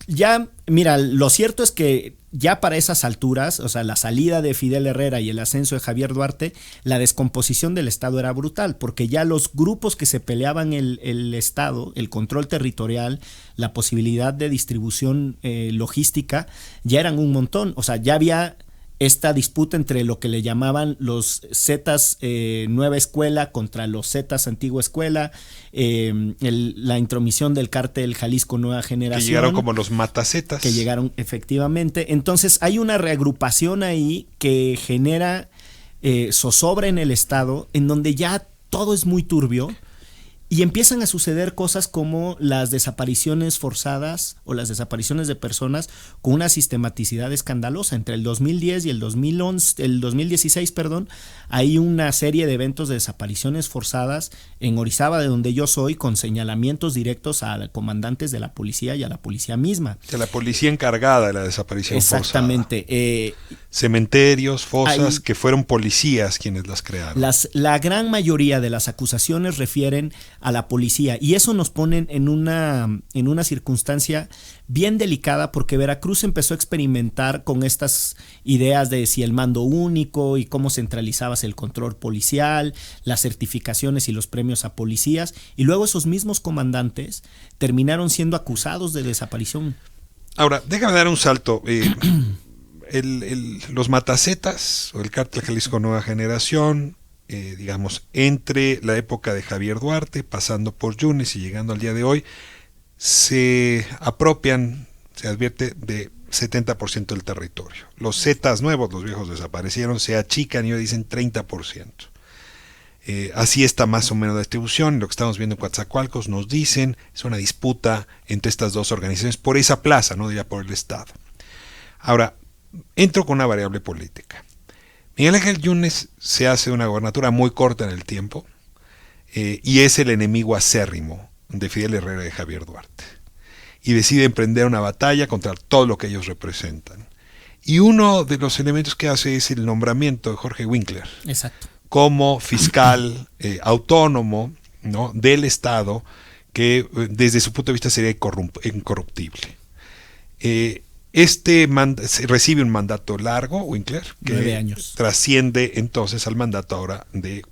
Ya, mira, lo cierto es que ya para esas alturas, o sea, la salida de Fidel Herrera y el ascenso de Javier Duarte, la descomposición del Estado era brutal, porque ya los grupos que se peleaban el Estado, el control territorial, la posibilidad de distribución logística, ya eran un montón. O sea, ya había esta disputa entre lo que le llamaban los Zetas Nueva Escuela contra los Zetas Antigua Escuela, la intromisión del cártel Jalisco Nueva Generación. Que llegaron como los matacetas. Que llegaron efectivamente. Entonces hay una reagrupación ahí que genera zozobra en el Estado, en donde ya todo es muy turbio. Y empiezan a suceder cosas como las desapariciones forzadas o las desapariciones de personas con una sistematicidad escandalosa. Entre el 2010 y el 2016, hay una serie de eventos de desapariciones forzadas en Orizaba, de donde yo soy, con señalamientos directos a comandantes de la policía y a la policía misma. De la policía encargada de la desaparición Exactamente. forzada. Cementerios, fosas, que fueron policías quienes las crearon. La gran mayoría de las acusaciones refieren a la policía, y eso nos pone en una circunstancia bien delicada, porque Veracruz empezó a experimentar con estas ideas de si el mando único y cómo centralizabas el control policial, las certificaciones y los premios a policías, y luego esos mismos comandantes terminaron siendo acusados de desaparición. Ahora, déjame dar un salto. Los matacetas o el cártel Jalisco Nueva Generación, digamos, entre la época de Javier Duarte, pasando por Yunes y llegando al día de hoy, se apropian, se advierte, de 70% del territorio. Los Zetas nuevos, los viejos desaparecieron, se achican y hoy dicen 30%. Así está más o menos la distribución. Lo que estamos viendo en Coatzacoalcos nos dicen, es una disputa entre estas dos organizaciones por esa plaza, no diría por el Estado. Ahora, entro con una variable política. Miguel Ángel Yunes se hace una gobernatura muy corta en el tiempo y es el enemigo acérrimo de Fidel Herrera y de Javier Duarte. Y decide emprender una batalla contra todo lo que ellos representan. Y uno de los elementos que hace es el nombramiento de Jorge Winkler. Exacto. Como fiscal autónomo, ¿no?, del Estado, que desde su punto de vista sería incorruptible. Recibe un mandato largo, Winkler, que 9 años. Trasciende entonces al mandato ahora de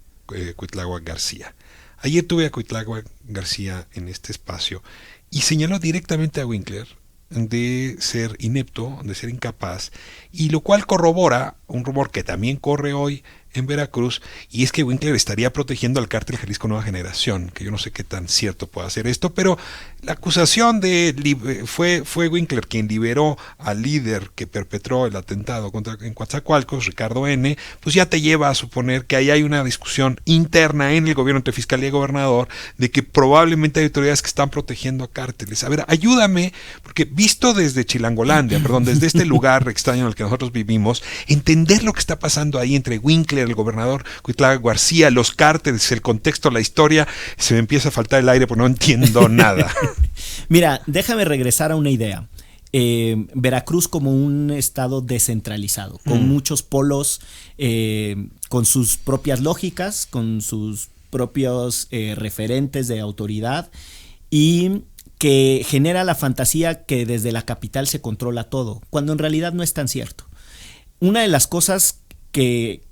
Cuitláhuac García. Ayer tuve a Cuitláhuac García en este espacio y señaló directamente a Winkler de ser inepto, de ser incapaz, y lo cual corrobora un rumor que también corre hoy, en Veracruz, y es que Winkler estaría protegiendo al cártel Jalisco Nueva Generación, que yo no sé qué tan cierto puede ser esto, pero la acusación fue Winkler quien liberó al líder que perpetró el atentado en Coatzacoalcos, Ricardo N., pues ya te lleva a suponer que ahí hay una discusión interna en el gobierno entre Fiscalía y Gobernador de que probablemente hay autoridades que están protegiendo a cárteles. A ver, ayúdame, porque visto desde Chilangolandia, desde este lugar extraño en el que nosotros vivimos, entender lo que está pasando ahí entre Winkler, el gobernador Cuitláhuac García, los cárteles, el contexto, la historia, se me empieza a faltar el aire porque no entiendo nada. Mira, déjame regresar a una idea. Veracruz como un estado descentralizado, con muchos polos, con sus propias lógicas, con sus propios referentes de autoridad, y que genera la fantasía que desde la capital se controla todo, cuando en realidad no es tan cierto. Una de las cosas que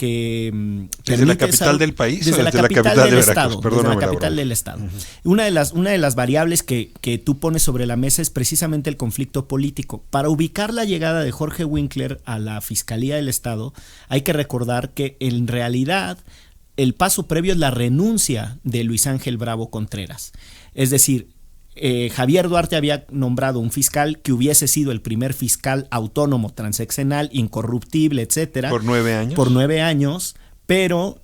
¿Desde la capital del país? Desde la capital del estado. Desde la capital del estado. Uh-huh. Una de las variables que tú pones sobre la mesa es precisamente el conflicto político. Para ubicar la llegada de Jorge Winkler a la Fiscalía del Estado, hay que recordar que en realidad el paso previo es la renuncia de Luis Ángel Bravo Contreras. Es decir, Javier Duarte había nombrado un fiscal que hubiese sido el primer fiscal autónomo, transeccional, incorruptible, etcétera. ¿Por 9 años? Por 9 años, pero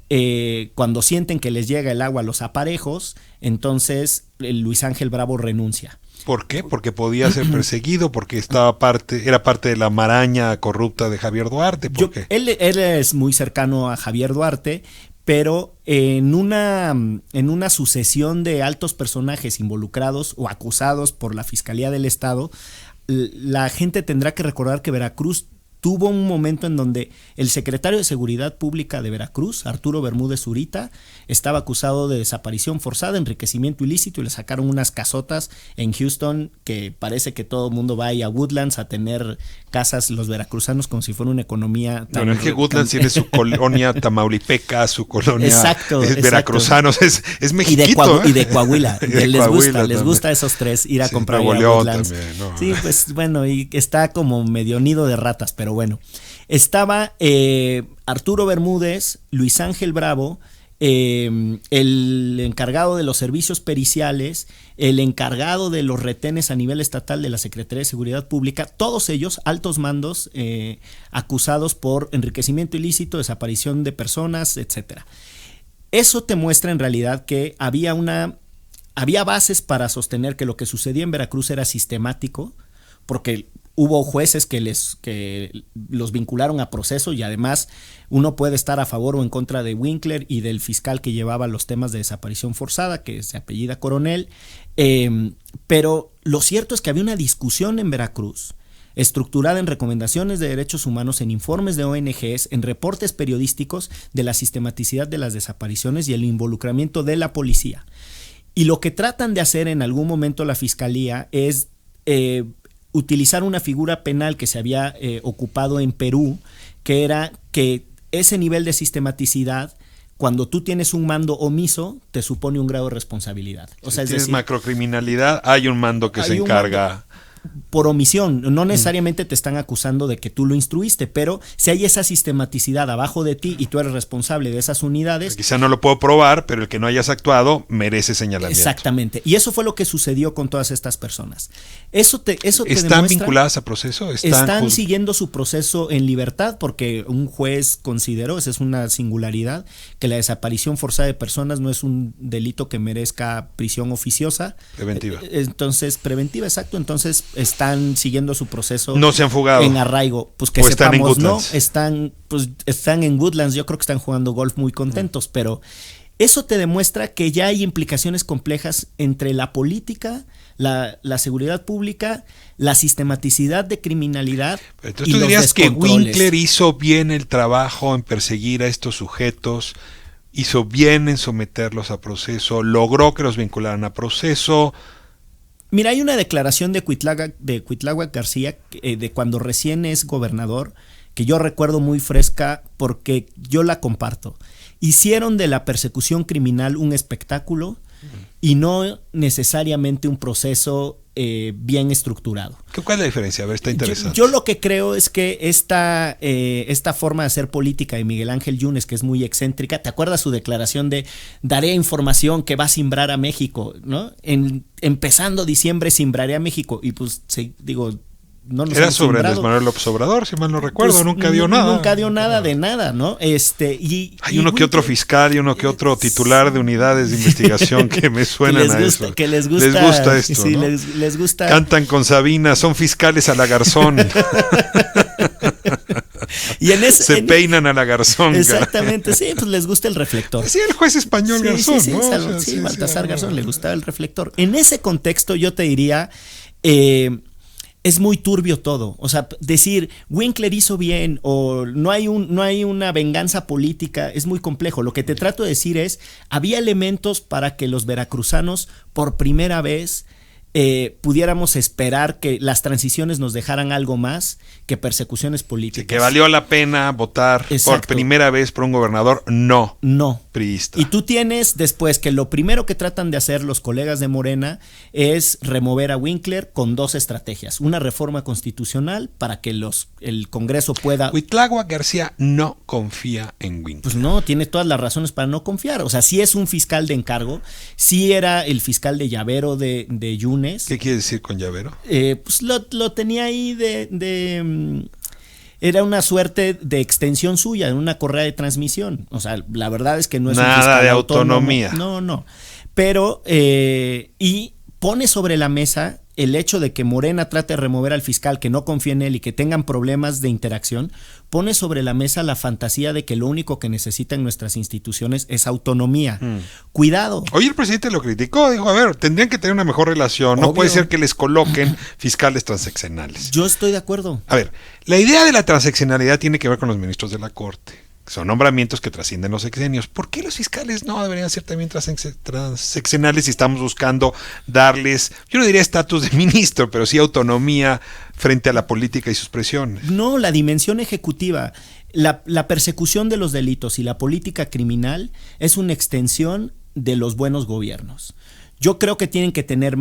cuando sienten que les llega el agua a los aparejos, entonces Luis Ángel Bravo renuncia. ¿Por qué? Porque podía ser perseguido, porque era parte de la maraña corrupta de Javier Duarte. ¿Por qué? Él es muy cercano a Javier Duarte, pero en una sucesión de altos personajes involucrados o acusados por la Fiscalía del Estado, la gente tendrá que recordar que Veracruz tuvo un momento en donde el secretario de Seguridad Pública de Veracruz, Arturo Bermúdez Zurita, estaba acusado de desaparición forzada, enriquecimiento ilícito, y le sacaron unas casotas en Houston, que parece que todo el mundo va ahí a Woodlands a tener casas, los veracruzanos, como si fuera una economía. Bueno, es que Woodlands tiene su colonia tamaulipeca, su colonia veracruzanos, es mexiquito. Y de Coahuila, les gusta esos tres ir a comprar a Woodlands. También, ¿no? Sí, pues bueno, y está como medio nido de ratas, pero bueno. Estaba Arturo Bermúdez, Luis Ángel Bravo, el encargado de los servicios periciales, el encargado de los retenes a nivel estatal de la Secretaría de Seguridad Pública, todos ellos altos mandos acusados por enriquecimiento ilícito, desaparición de personas, etcétera. Eso te muestra en realidad que había bases para sostener que lo que sucedía en Veracruz era sistemático, porque hubo jueces que los vincularon a proceso, y además uno puede estar a favor o en contra de Winkler y del fiscal que llevaba los temas de desaparición forzada, que se apellida Coronel, pero lo cierto es que había una discusión en Veracruz estructurada en recomendaciones de derechos humanos, en informes de ONGs, en reportes periodísticos de la sistematicidad de las desapariciones y el involucramiento de la policía. Y lo que tratan de hacer en algún momento la fiscalía es utilizar una figura penal que se había ocupado en Perú, que era que ese nivel de sistematicidad, cuando tú tienes un mando omiso, te supone un grado de responsabilidad. O sea, si tienes macrocriminalidad, hay un mando que se encarga. Por omisión, no necesariamente te están acusando de que tú lo instruiste, pero si hay esa sistematicidad abajo de ti y tú eres responsable de esas unidades. Quizá no lo puedo probar, pero el que no hayas actuado merece señalamiento. Exactamente, y eso fue lo que sucedió con todas estas personas. Eso te ¿Están demuestra, vinculadas a proceso? Están siguiendo su proceso en libertad, porque un juez consideró, esa es una singularidad, que la desaparición forzada de personas no es un delito que merezca prisión oficiosa. Preventiva. Preventiva, exacto. Entonces están siguiendo su proceso. No se han fugado. En arraigo. Pues que sepamos, no, están en Woodlands. Yo creo que están jugando golf muy contentos, pero eso te demuestra que ya hay implicaciones complejas entre la política, la seguridad pública, la sistematicidad de criminalidad. Entonces tú dirías que Winkler hizo bien el trabajo en perseguir a estos sujetos, hizo bien en someterlos a proceso, logró que los vincularan a proceso. Mira, hay una declaración de Cuitláhuac García de cuando recién es gobernador, que yo recuerdo muy fresca porque yo la comparto. Hicieron de la persecución criminal un espectáculo y no necesariamente un proceso bien estructurado. ¿Cuál es la diferencia? A ver, está interesante. Yo lo que creo es que esta forma de hacer política de Miguel Ángel Yunes, que es muy excéntrica, ¿te acuerdas su declaración de daré información que va a simbrar a México, ¿no? Empezando diciembre simbraré a México, y pues no nos era hemos sobre simbrado. Andrés Manuel López Obrador, si mal no recuerdo, Pues, nunca dio nada. Nunca dio nada de nada, ¿no? Hay uno que otro fiscal y uno que otro titular de unidades de investigación que me suenan a eso. Que les gusta esto, sí, ¿no? les gusta. Cantan con Sabina, son fiscales a la Garzón. Y se peinan a la Garzón. Exactamente, sí, pues les gusta el reflector. Sí, el juez español Garzón, ¿no? Sí, Baltasar Garzón le gustaba el reflector. En ese contexto yo te diría, es muy turbio todo. O sea, decir Winkler hizo bien o no hay una venganza política es muy complejo. Lo que te trato de decir es, había elementos para que los veracruzanos por primera vez pudiéramos esperar que las transiciones nos dejaran algo más que persecuciones políticas. Sí, que valió la pena votar por primera vez por un gobernador no priista. Y tú tienes después que lo primero que tratan de hacer los colegas de Morena es remover a Winkler con dos estrategias. Una reforma constitucional para que el Congreso pueda... Cuitláhuac García no confía en Winkler. Pues no, tiene todas las razones para no confiar. O sea, sí es un fiscal de encargo, sí era el fiscal de llavero de Yunes. ¿Qué quiere decir con llavero? Pues lo tenía ahí era una suerte de extensión suya, en una correa de transmisión. O sea, la verdad es que no es nada un fiscal de autónomo. Autonomía. No. Pero, y pone sobre la mesa el hecho de que Morena trate de remover al fiscal, que no confía en él y que tengan problemas de interacción, pone sobre la mesa la fantasía de que lo único que necesitan nuestras instituciones es autonomía. Cuidado. Hoy el presidente lo criticó, dijo, a ver, tendrían que tener una mejor relación, no puede ser que les coloquen fiscales transeccionales. Yo estoy de acuerdo. A ver, la idea de la transeccionalidad tiene que ver con los ministros de la Corte. Son nombramientos que trascienden los sexenios. ¿Por qué los fiscales no deberían ser también transeccionales si estamos buscando darles, yo no diría estatus de ministro, pero sí autonomía frente a la política y sus presiones? No, la dimensión ejecutiva, la persecución de los delitos y la política criminal es una extensión de los buenos gobiernos. Yo creo que tienen que tener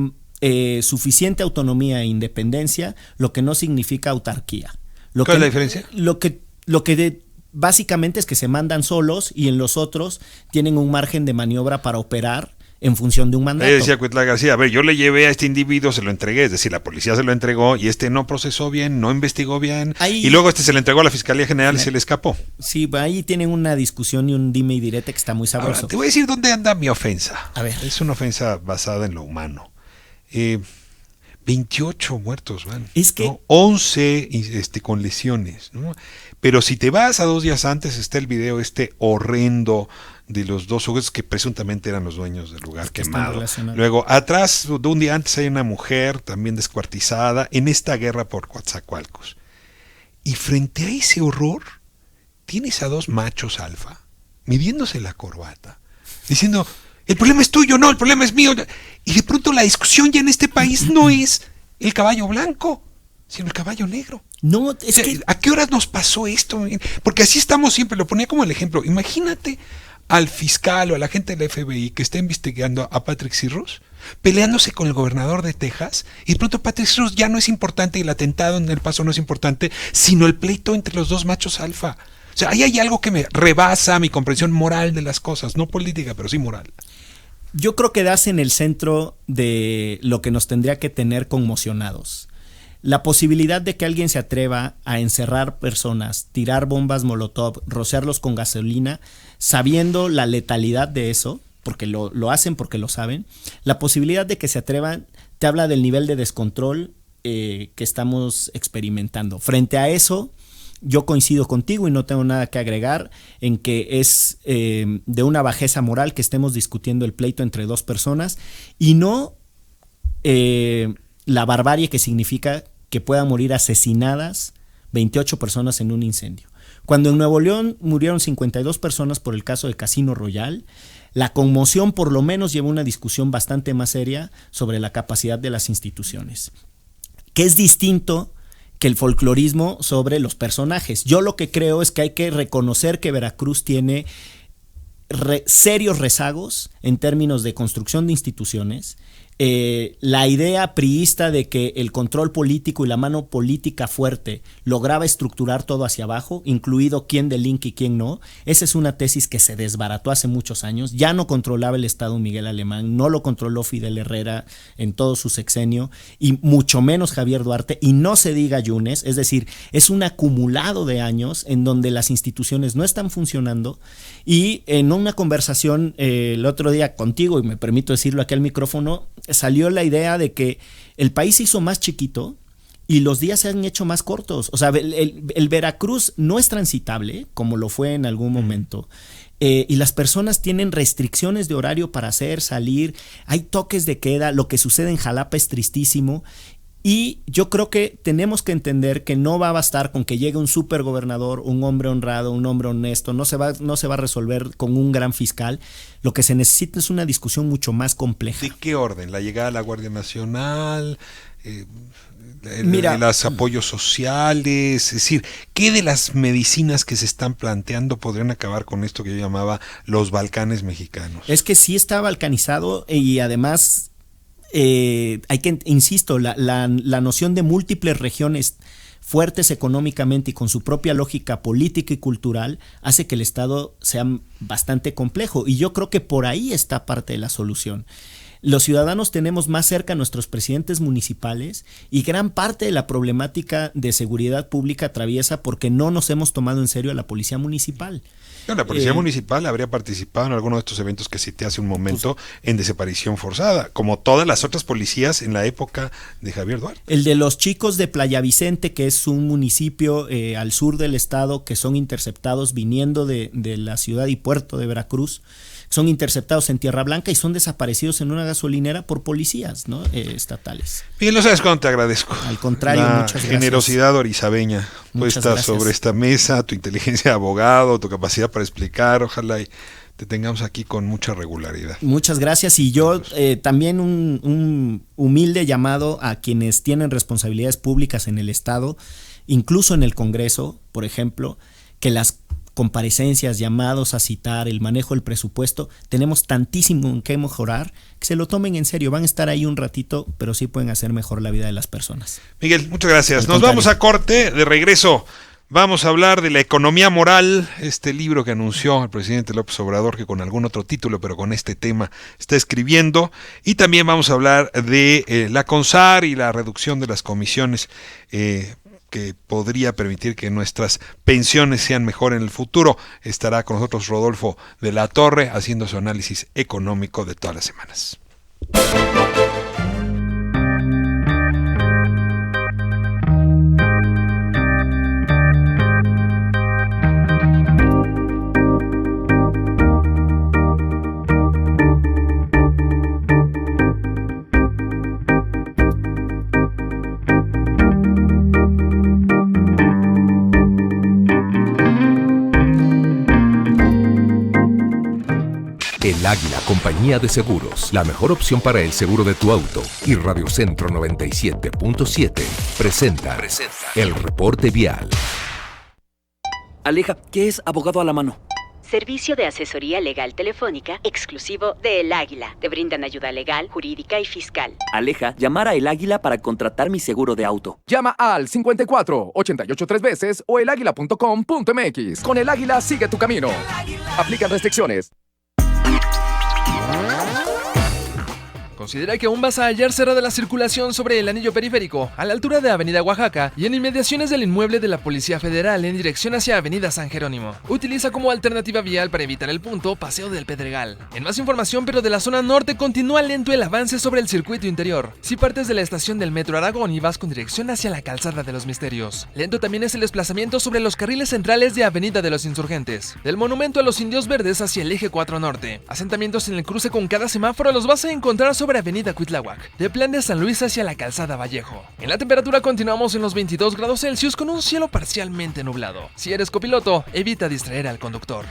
suficiente autonomía e independencia, lo que no significa autarquía. ¿Cuál es la diferencia? Lo que básicamente es que se mandan solos y en los otros tienen un margen de maniobra para operar en función de un mandato. Ahí decía Cuitláhuac García, a ver, yo le llevé a este individuo, se lo entregué, es decir, la policía se lo entregó y este no procesó bien, no investigó bien, y luego se le entregó a la Fiscalía General y se le escapó. Sí, ahí tienen una discusión y un dime y direte que está muy sabroso. Ahora, te voy a decir dónde anda mi ofensa. A ver. Es una ofensa basada en lo humano. 28 muertos, van. Es que... ¿no? 11 con lesiones, ¿no? Pero si te vas a 2 días antes, está el video horrendo de los 2 sujetos que presuntamente eran los dueños del lugar quemado. Luego, atrás, de un día antes, hay una mujer también descuartizada en esta guerra por Coatzacoalcos. Y frente a ese horror, tienes a 2 machos alfa, midiéndose la corbata, diciendo, el problema es tuyo, no, el problema es mío. Y de pronto la discusión ya en este país no es el caballo blanco, sino el caballo negro. No, es que... ¿A qué horas nos pasó esto? Porque así estamos siempre, lo ponía como el ejemplo. Imagínate al fiscal o a la gente del FBI que está investigando a Patrick Cirrus, peleándose con el gobernador de Texas, y de pronto Patrick Cirrus ya no es importante y el atentado en El Paso no es importante, sino el pleito entre los 2 machos alfa. O sea, ahí hay algo que me rebasa mi comprensión moral de las cosas, no política, pero sí moral. Yo creo que das en el centro de lo que nos tendría que tener conmocionados. La posibilidad de que alguien se atreva a encerrar personas, tirar bombas molotov, rociarlos con gasolina, sabiendo la letalidad de eso, porque lo hacen porque lo saben, la posibilidad de que se atrevan te habla del nivel de descontrol que estamos experimentando. Frente a eso, yo coincido contigo y no tengo nada que agregar en que es de una bajeza moral que estemos discutiendo el pleito entre 2 personas y no la barbarie que significa que puedan morir asesinadas 28 personas en un incendio. Cuando en Nuevo León murieron 52 personas por el caso de Casino Royal, la conmoción por lo menos llevó una discusión bastante más seria sobre la capacidad de las instituciones, que es distinto que el folclorismo sobre los personajes. Yo lo que creo es que hay que reconocer que Veracruz tiene serios rezagos en términos de construcción de instituciones, la idea priista de que el control político y la mano política fuerte lograba estructurar todo hacia abajo, incluido quién delinque y quién no, esa es una tesis que se desbarató hace muchos años. Ya no controlaba el Estado Miguel Alemán, no lo controló Fidel Herrera en todo su sexenio, y mucho menos Javier Duarte, y no se diga Yunes. Es decir, es un acumulado de años en donde las instituciones no están funcionando. Y en una conversación el otro día contigo, y me permito decirlo aquí al micrófono, salió la idea de que el país se hizo más chiquito y los días se han hecho más cortos. O sea, el Veracruz no es transitable, como lo fue en algún momento, y las personas tienen restricciones de horario para hacer, salir, hay toques de queda, lo que sucede en Jalapa es tristísimo. Y yo creo que tenemos que entender que no va a bastar con que llegue un supergobernador, un hombre honrado, un hombre honesto, no se va a resolver con un gran fiscal. Lo que se necesita es una discusión mucho más compleja. ¿De qué orden? ¿La llegada de la Guardia Nacional? Mira, los apoyos sociales, es decir, ¿qué de las medicinas que se están planteando podrían acabar con esto que yo llamaba los Balcanes mexicanos? Es que sí está balcanizado y además... hay que, insisto, la noción de múltiples regiones fuertes económicamente y con su propia lógica política y cultural hace que el Estado sea bastante complejo, y yo creo que por ahí está parte de la solución. Los ciudadanos tenemos más cerca a nuestros presidentes municipales, y gran parte de la problemática de seguridad pública atraviesa porque no nos hemos tomado en serio a la policía municipal. La policía municipal habría participado en alguno de estos eventos que cité hace un momento en desaparición forzada, como todas las otras policías en la época de Javier Duarte. El de los chicos de Playa Vicente, que es un municipio al sur del estado, que son interceptados viniendo de la ciudad y puerto de Veracruz, son interceptados en Tierra Blanca y son desaparecidos en una gasolinera por policías, ¿no? Estatales. Bien, no sabes cuánto te agradezco. Al contrario, muchas gracias. La generosidad orizabeña puesta sobre esta mesa, tu inteligencia de abogado, tu capacidad para explicar, ojalá y te tengamos aquí con mucha regularidad. Muchas gracias, y yo también un humilde llamado a quienes tienen responsabilidades públicas en el Estado, incluso en el Congreso, por ejemplo, que las comparecencias, llamados a citar, el manejo del presupuesto, tenemos tantísimo en qué mejorar, que se lo tomen en serio. Van a estar ahí un ratito, pero sí pueden hacer mejor la vida de las personas. Miguel, muchas gracias. Nos vamos a corte. De regreso vamos a hablar de la economía moral, este libro que anunció el presidente López Obrador, que con algún otro título, pero con este tema está escribiendo, y también vamos a hablar de la CONSAR y la reducción de las comisiones que podría permitir que nuestras pensiones sean mejor en el futuro. Estará con nosotros Rodolfo de la Torre haciendo su análisis económico de todas las semanas. El Águila Compañía de Seguros, la mejor opción para el seguro de tu auto, y Radio Centro 97.7 presenta el reporte vial. Aleja, ¿qué es Abogado a la Mano? Servicio de asesoría legal telefónica exclusivo de El Águila. Te brindan ayuda legal, jurídica y fiscal. Aleja, llamar a El Águila para contratar mi seguro de auto. Llama al 54 88 3 veces o elaguila.com.mx. Con El Águila sigue tu camino. Aplican restricciones. Considera que aún vas a hallar cerrada la circulación sobre el anillo periférico, a la altura de Avenida Oaxaca y en inmediaciones del inmueble de la Policía Federal en dirección hacia Avenida San Jerónimo. Utiliza como alternativa vial para evitar el punto Paseo del Pedregal. En más información, pero de la zona norte, continúa lento el avance sobre el circuito interior. Si partes de la estación del Metro Aragón y vas con dirección hacia la Calzada de los Misterios. Lento también es el desplazamiento sobre los carriles centrales de Avenida de los Insurgentes. Del Monumento a los Indios Verdes hacia el Eje 4 Norte. Asentamientos en el cruce con cada semáforo los vas a encontrar sobre Avenida Cuitláhuac, de Plan de San Luis hacia la Calzada Vallejo. En la temperatura continuamos en los 22 grados Celsius con un cielo parcialmente nublado. Si eres copiloto, evita distraer al conductor.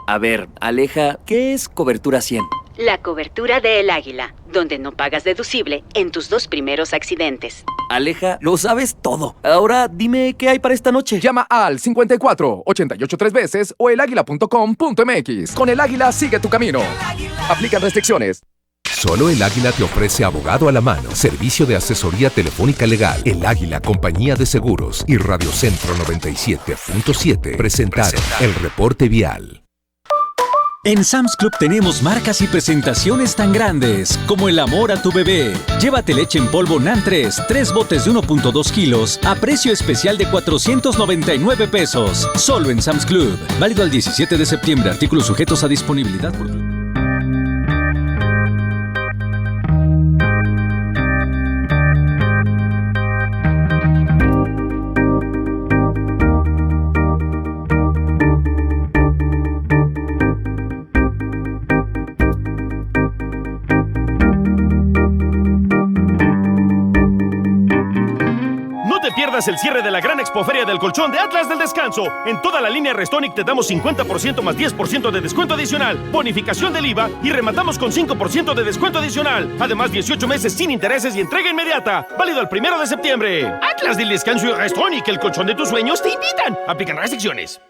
A ver, Aleja, ¿qué es cobertura 100? La cobertura de El Águila, donde no pagas deducible en tus 2 primeros accidentes. Aleja, lo sabes todo. Ahora dime qué hay para esta noche. Llama al 54 88 3 veces o elaguila.com.mx. Con El Águila sigue tu camino. Aplican restricciones. Solo El Águila te ofrece abogado a la mano, servicio de asesoría telefónica legal. El Águila, compañía de seguros y Radio Centro 97.7 presentaron el reporte vial. En Sam's Club tenemos marcas y presentaciones tan grandes como el amor a tu bebé. Llévate leche en polvo NAN 3 botes de 1.2 kilos a precio especial de 499 pesos. Solo en Sam's Club. Válido al 17 de septiembre. Artículos sujetos a disponibilidad por... pierdas el cierre de la gran expoferia del colchón de Atlas del Descanso. En toda la línea Restonic te damos 50% más 10% de descuento adicional, bonificación del IVA y rematamos con 5% de descuento adicional. Además, 18 meses sin intereses y entrega inmediata. Válido el 1 de septiembre. Atlas del Descanso y Restonic, el colchón de tus sueños, te invitan. Aplican restricciones.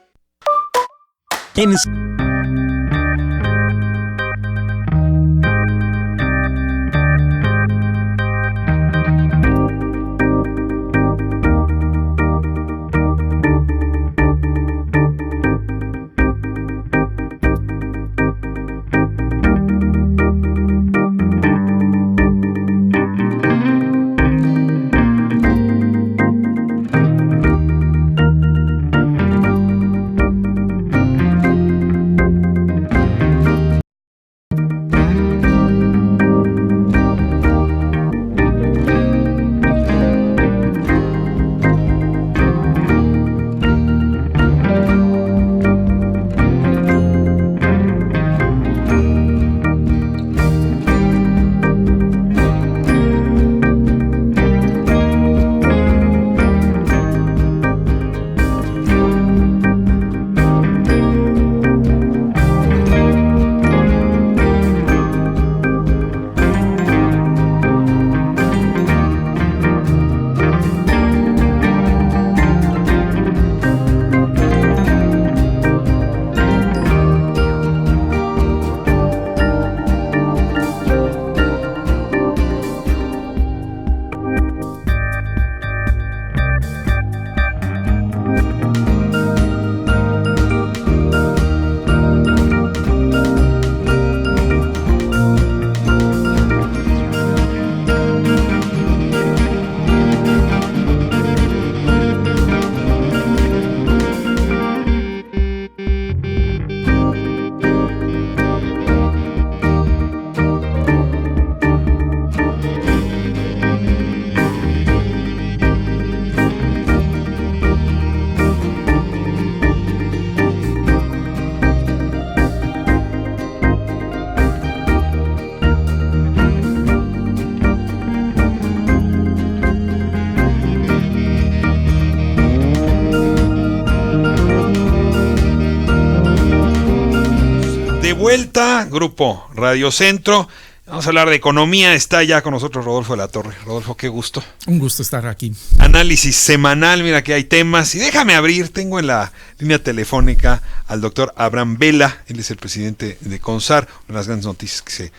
Vuelta, Grupo Radio Centro. Vamos a hablar de economía. Está ya con nosotros Rodolfo de la Torre. Rodolfo, qué gusto. Un gusto estar aquí. Análisis semanal, mira que hay temas. Y déjame abrir, tengo en la línea telefónica al doctor Abraham Vela. Él es el presidente de CONSAR. Una de las grandes noticias que se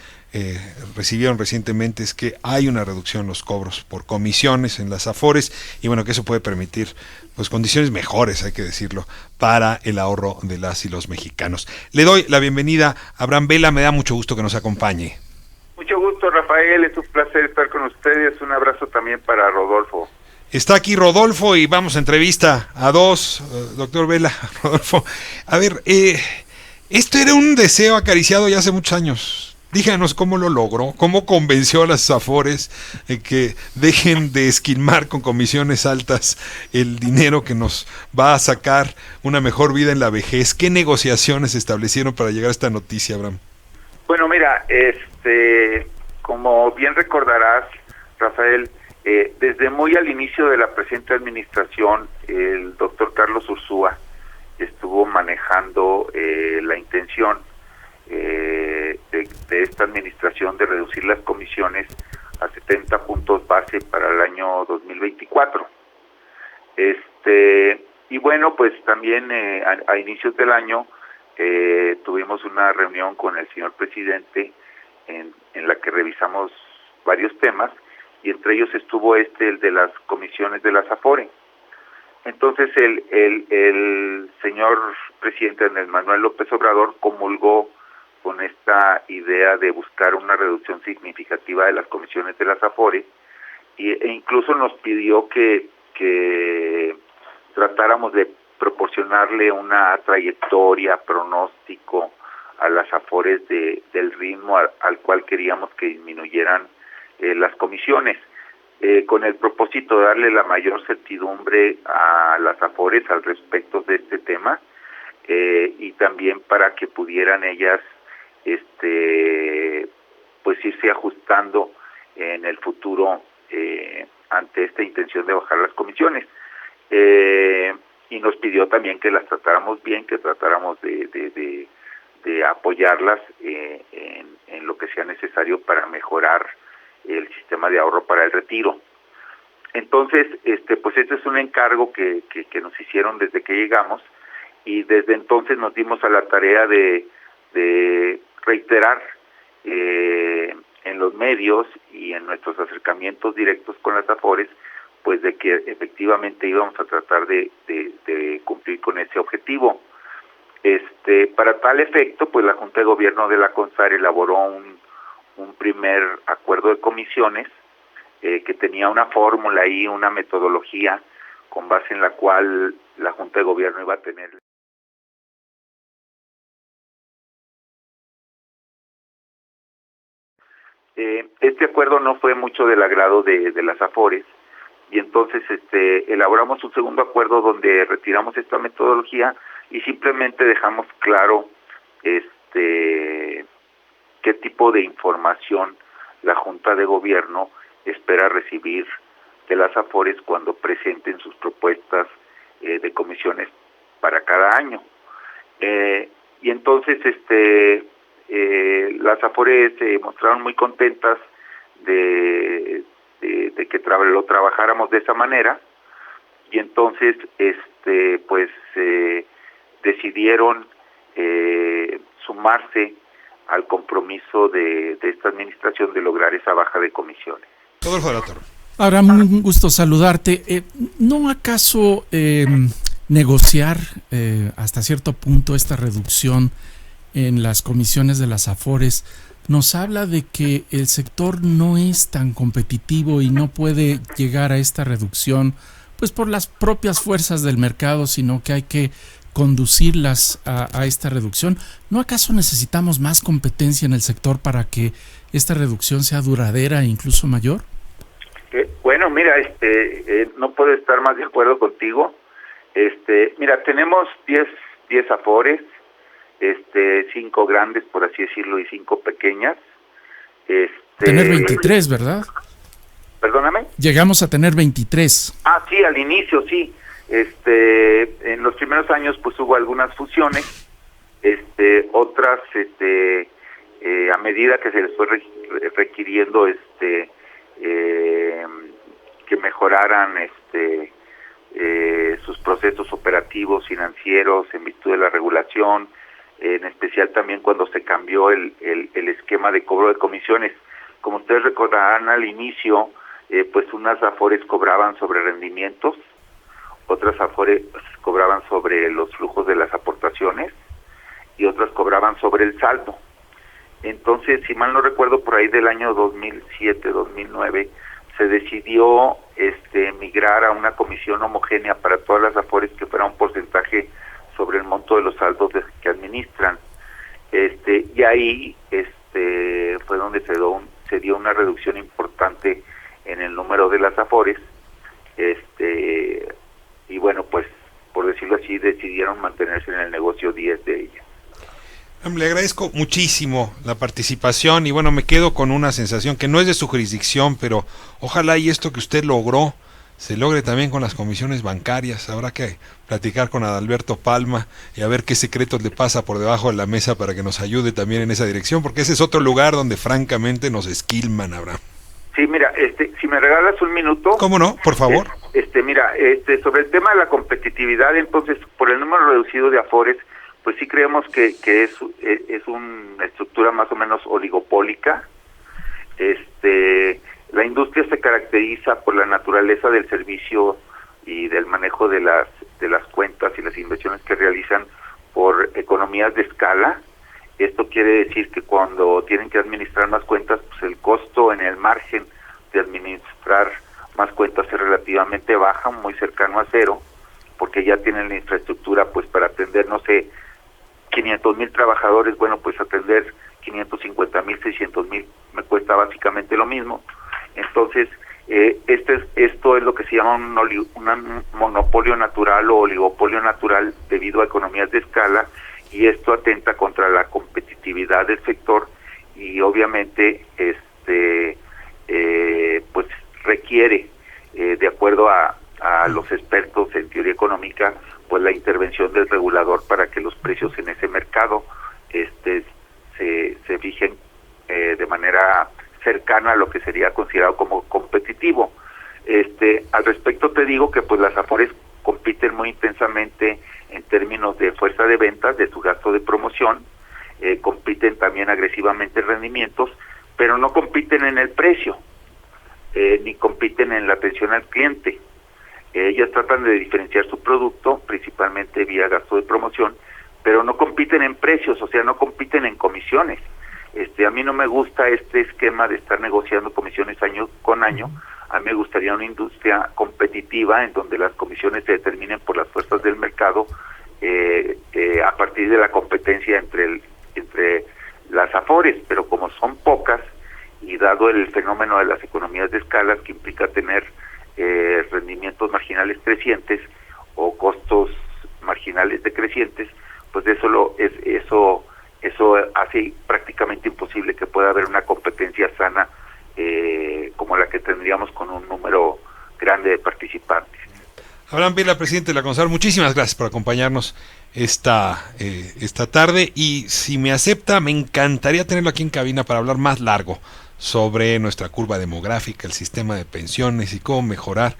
recibieron recientemente es que hay una reducción en los cobros por comisiones en las Afores. Y bueno, que eso puede permitir pues condiciones mejores, hay que decirlo, para el ahorro de las y los mexicanos. Le doy la bienvenida a Abraham Vela. Me da mucho gusto que nos acompañe. Mucho gusto, Rafael, es un placer estar con ustedes. Un abrazo también para Rodolfo. Está aquí Rodolfo y vamos a entrevista a dos, doctor Vela. Rodolfo, a ver, esto era un deseo acariciado ya hace muchos años. Díganos cómo lo logró, cómo convenció a las Afores que dejen de esquilmar con comisiones altas el dinero que nos va a sacar una mejor vida en la vejez. ¿Qué negociaciones se establecieron para llegar a esta noticia, Abraham? Bueno, mira, como bien recordarás, Rafael, desde muy al inicio de la presente administración, el doctor Carlos Ursúa estuvo manejando la intención de de esta administración de reducir las comisiones a 70 puntos base para el año 2024. Y bueno, pues también a inicios del año tuvimos una reunión con el señor presidente en la que revisamos varios temas, y entre ellos estuvo el de las comisiones de las AFORE. Entonces el señor presidente Andrés Manuel López Obrador comulgó con esta idea de buscar una reducción significativa de las comisiones de las AFORE, e incluso nos pidió que tratáramos de proporcionarle una trayectoria, pronóstico a las AFORES del ritmo al cual queríamos que disminuyeran las comisiones, con el propósito de darle la mayor certidumbre a las AFORES al respecto de este tema, y también para que pudieran ellas pues irse ajustando en el futuro ante esta intención de bajar las comisiones. Y nos pidió también que las tratáramos bien, que tratáramos de apoyarlas en lo que sea necesario para mejorar el sistema de ahorro para el retiro. Entonces, pues este es un encargo que nos hicieron desde que llegamos, y desde entonces nos dimos a la tarea de reiterar en los medios y en nuestros acercamientos directos con las AFORES, pues de que efectivamente íbamos a tratar de cumplir con ese objetivo. Para tal efecto, pues la Junta de Gobierno de la CONSAR elaboró un primer acuerdo de comisiones que tenía una fórmula y una metodología con base en la cual la Junta de Gobierno iba a tener. Este acuerdo no fue mucho del agrado de las AFORES, y entonces elaboramos un segundo acuerdo donde retiramos esta metodología y simplemente dejamos claro qué tipo de información la Junta de Gobierno espera recibir de las AFORES cuando presenten sus propuestas de comisiones para cada año. Y entonces las AFORES se mostraron muy contentas de que lo trabajáramos de esa manera, y entonces pues decidieron sumarse al compromiso de esta administración de lograr esa baja de comisiones. Ahora, un gusto saludarte. ¿No acaso negociar hasta cierto punto esta reducción en las comisiones de las AFORES nos habla de que el sector no es tan competitivo y no puede llegar a esta reducción pues por las propias fuerzas del mercado, sino que hay que conducirlas a esta reducción? ¿No acaso necesitamos más competencia en el sector para que esta reducción sea duradera e incluso mayor? Bueno, mira, no puedo estar más de acuerdo contigo. Mira, tenemos 10 AFORES, 5 grandes, por así decirlo, y 5 pequeñas. Tener 23, ¿verdad? Perdóname. Llegamos a tener 23. Ah, sí, al inicio, sí. En los primeros años, pues hubo algunas fusiones, otras, a medida que se les fue requiriendo, que mejoraran, sus procesos operativos, financieros, en virtud de la regulación, en especial también cuando se cambió el esquema de cobro de comisiones. Como ustedes recordarán, al inicio, pues unas AFORES cobraban sobre rendimientos, otras AFORES cobraban sobre los flujos de las aportaciones y otras cobraban sobre el saldo. Entonces, si mal no recuerdo, por ahí del año 2007-2009 se decidió migrar a una comisión homogénea para todas las AFORES que fuera un porcentaje sobre el monto de los saldos que administran. Y ahí fue donde se dio una reducción importante en el número de las AFORES, y bueno, pues por decirlo así, decidieron mantenerse en el negocio 10 de ellas. Le agradezco muchísimo la participación, y bueno, me quedo con una sensación que no es de su jurisdicción, pero ojalá y esto que usted logró se logre también con las comisiones bancarias. Habrá que platicar con Adalberto Palma y a ver qué secretos le pasa por debajo de la mesa para que nos ayude también en esa dirección, porque ese es otro lugar donde francamente nos esquilman, Abraham. Sí, mira, si me regalas un minuto. ¿Cómo no? Por favor. Mira, sobre el tema de la competitividad, entonces, por el número reducido de afores, pues sí creemos que es una estructura más o menos oligopólica. La industria se caracteriza por la naturaleza del servicio y del manejo de las cuentas y las inversiones que realizan por economías de escala. Esto quiere decir que cuando tienen que administrar más cuentas, pues el costo en el margen de administrar más cuentas es relativamente baja, muy cercano a cero, porque ya tienen la infraestructura pues para atender, no sé, 500,000 trabajadores. Bueno, pues atender 550,000, 600,000 me cuesta básicamente lo mismo. Entonces, esto es lo que se llama un monopolio natural o oligopolio natural debido a economías de escala, y esto atenta contra la competitividad del sector y obviamente pues requiere, de acuerdo a los expertos en teoría económica, pues la intervención del regulador para que los precios en ese mercado se fijen de manera cercana a lo que sería considerado como competitivo. Al respecto te digo que pues las afores compiten muy intensamente en términos de fuerza de ventas, de su gasto de promoción, compiten también agresivamente en rendimientos, pero no compiten en el precio, ni compiten en la atención al cliente. Ellas tratan de diferenciar su producto, principalmente vía gasto de promoción, pero no compiten en precios, o sea, no compiten en comisiones. A mí no me gusta este esquema de estar negociando comisiones año con año. A mí me gustaría una industria competitiva en donde las comisiones se determinen por las fuerzas del mercado, a partir de la competencia entre las afores, pero como son pocas y dado el fenómeno de las economías de escala que implica tener rendimientos marginales crecientes o costos marginales decrecientes, pues eso hace prácticamente imposible que pueda haber una competencia sana como la que tendríamos con un número grande de participantes. Abraham Vela, presidente de la CONSAR, muchísimas gracias por acompañarnos esta tarde, y si me acepta, me encantaría tenerlo aquí en cabina para hablar más largo sobre nuestra curva demográfica, el sistema de pensiones y cómo mejorar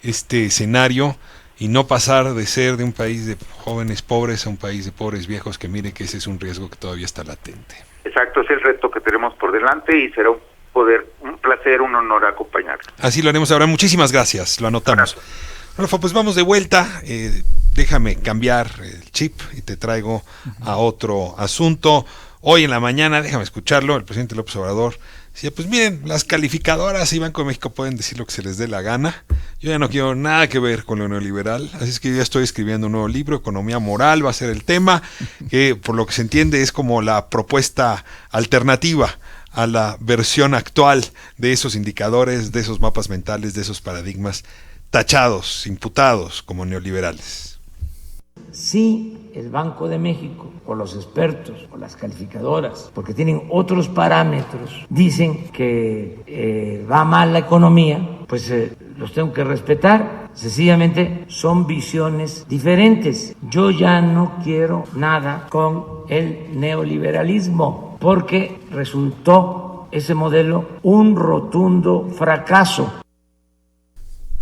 este escenario y no pasar de ser de un país de jóvenes pobres a un país de pobres viejos, que mire que ese es un riesgo que todavía está latente. Exacto, es el reto que tenemos por delante y será un placer, un honor acompañarlo. Así lo haremos ahora. Muchísimas gracias, lo anotamos. Rafa, pues vamos de vuelta. Déjame cambiar el chip y te traigo a otro asunto. Hoy en la mañana, déjame escucharlo, el presidente López Obrador decía, pues miren, las calificadoras y Banco de México pueden decir lo que se les dé la gana. Yo ya no quiero nada que ver con lo neoliberal, así es que yo ya estoy escribiendo un nuevo libro, Economía Moral va a ser el tema, que por lo que se entiende es como la propuesta alternativa a la versión actual de esos indicadores, de esos mapas mentales, de esos paradigmas tachados, imputados como neoliberales. Sí, el Banco de México, o los expertos, o las calificadoras, porque tienen otros parámetros, dicen que va mal la economía, pues los tengo que respetar. Sencillamente son visiones diferentes. Yo ya no quiero nada con el neoliberalismo, porque resultó ese modelo un rotundo fracaso.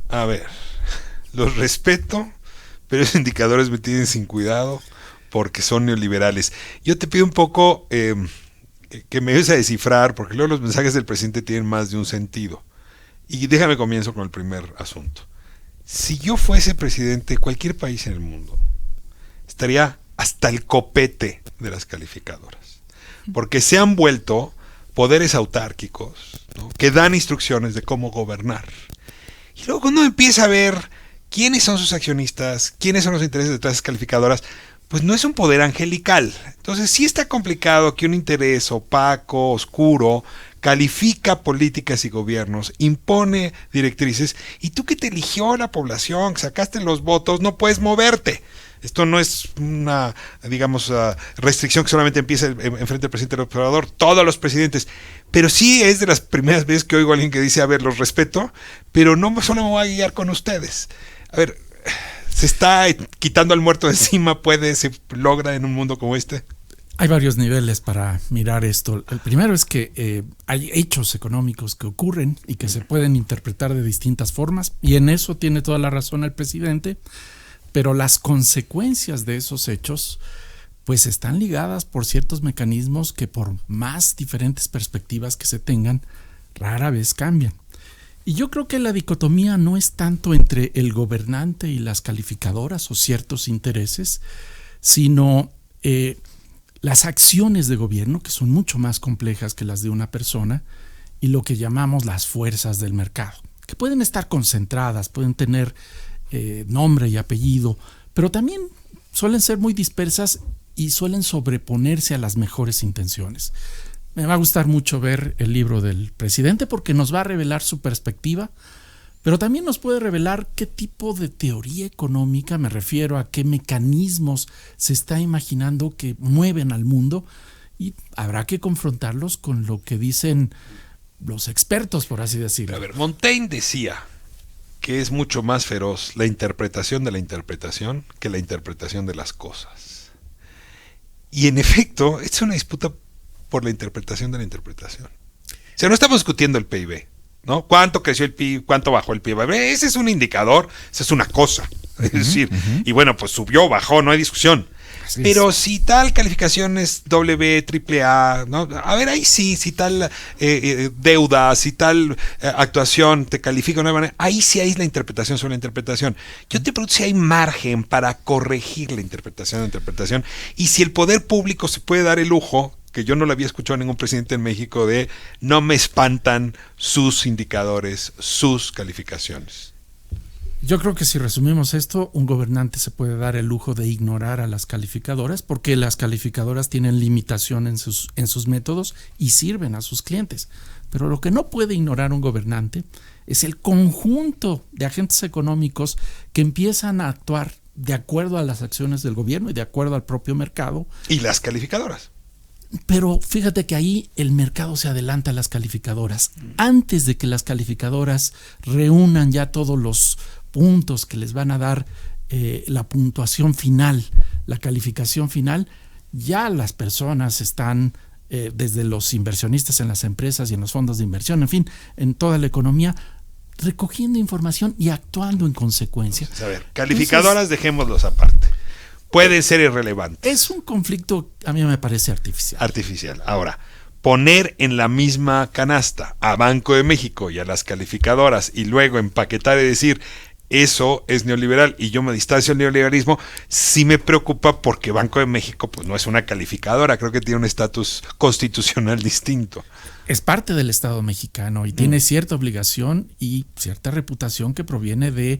A ver, los respeto, pero esos indicadores me tienen sin cuidado porque son neoliberales. Yo te pido un poco que me ayudes a descifrar, porque luego los mensajes del presidente tienen más de un sentido. Y déjame comienzo con el primer asunto. Si yo fuese presidente de cualquier país en el mundo, estaría hasta el copete de las calificadoras, porque se han vuelto poderes autárquicos, ¿no?, que dan instrucciones de cómo gobernar. Y luego cuando empieza a ver quiénes son sus accionistas, quiénes son los intereses detrás de esas calificadoras, pues no es un poder angelical. Entonces sí está complicado que un interés opaco, oscuro, califica políticas y gobiernos, impone directrices, y tú que te eligió la población, que sacaste los votos, no puedes moverte. Esto no es una, digamos, restricción que solamente empieza enfrente del presidente del observador, todos los presidentes. Pero sí es de las primeras veces que oigo a alguien que dice, a ver, los respeto, pero no solo me voy a guiar con ustedes. A ver, ¿se está quitando al muerto de encima? ¿Se logra en un mundo como este? Hay varios niveles para mirar esto. El primero es que hay hechos económicos que ocurren y que se pueden interpretar de distintas formas, y en eso tiene toda la razón el presidente, pero las consecuencias de esos hechos pues están ligadas por ciertos mecanismos que, por más diferentes perspectivas que se tengan, rara vez cambian. Y yo creo que la dicotomía no es tanto entre el gobernante y las calificadoras o ciertos intereses, sino las acciones de gobierno, que son mucho más complejas que las de una persona, y lo que llamamos las fuerzas del mercado, que pueden estar concentradas, pueden tener nombre y apellido, pero también suelen ser muy dispersas y suelen sobreponerse a las mejores intenciones. Me va a gustar mucho ver el libro del presidente porque nos va a revelar su perspectiva, pero también nos puede revelar qué tipo de teoría económica, me refiero a qué mecanismos se está imaginando que mueven al mundo, y habrá que confrontarlos con lo que dicen los expertos, por así decirlo. A ver, Montaigne decía que es mucho más feroz la interpretación de la interpretación que la interpretación de las cosas. Y en efecto, es una disputa por la interpretación de la interpretación. O sea, no estamos discutiendo el PIB, ¿no? ¿Cuánto creció el PIB? ¿Cuánto bajó el PIB? Ese es un indicador, esa es una cosa. Es decir, y bueno, pues subió, bajó, no hay discusión. Pero si tal calificación es W, AAA, ¿no? A ver, ahí sí, si tal deuda, si tal actuación te califica de una manera, ahí sí hay la interpretación sobre la interpretación. Yo te pregunto si hay margen para corregir la interpretación de la interpretación, y si el poder público se puede dar el lujo, que yo no lo había escuchado a ningún presidente en México, de no me espantan sus indicadores, sus calificaciones. Yo creo que si resumimos esto, un gobernante se puede dar el lujo de ignorar a las calificadoras, porque las calificadoras tienen limitación en sus métodos y sirven a sus clientes. Pero lo que no puede ignorar un gobernante es el conjunto de agentes económicos que empiezan a actuar de acuerdo a las acciones del gobierno y de acuerdo al propio mercado. Y las calificadoras. Pero fíjate que ahí el mercado se adelanta a las calificadoras. Antes de que las calificadoras reúnan ya todos los puntos que les van a dar la puntuación final, la calificación final, ya las personas están, desde los inversionistas en las empresas y en los fondos de inversión, en fin, en toda la economía, recogiendo información y actuando en consecuencia. Entonces, a ver, calificadoras, dejémoslos aparte. Pueden ser irrelevantes. Es un conflicto, a mí me parece artificial. Artificial. Ahora, poner en la misma canasta a Banco de México y a las calificadoras y luego empaquetar y decir eso es neoliberal y yo me distancio del neoliberalismo, sí me preocupa, porque Banco de México pues no es una calificadora, creo que tiene un estatus constitucional distinto. Es parte del Estado mexicano y tiene cierta obligación y cierta reputación que proviene de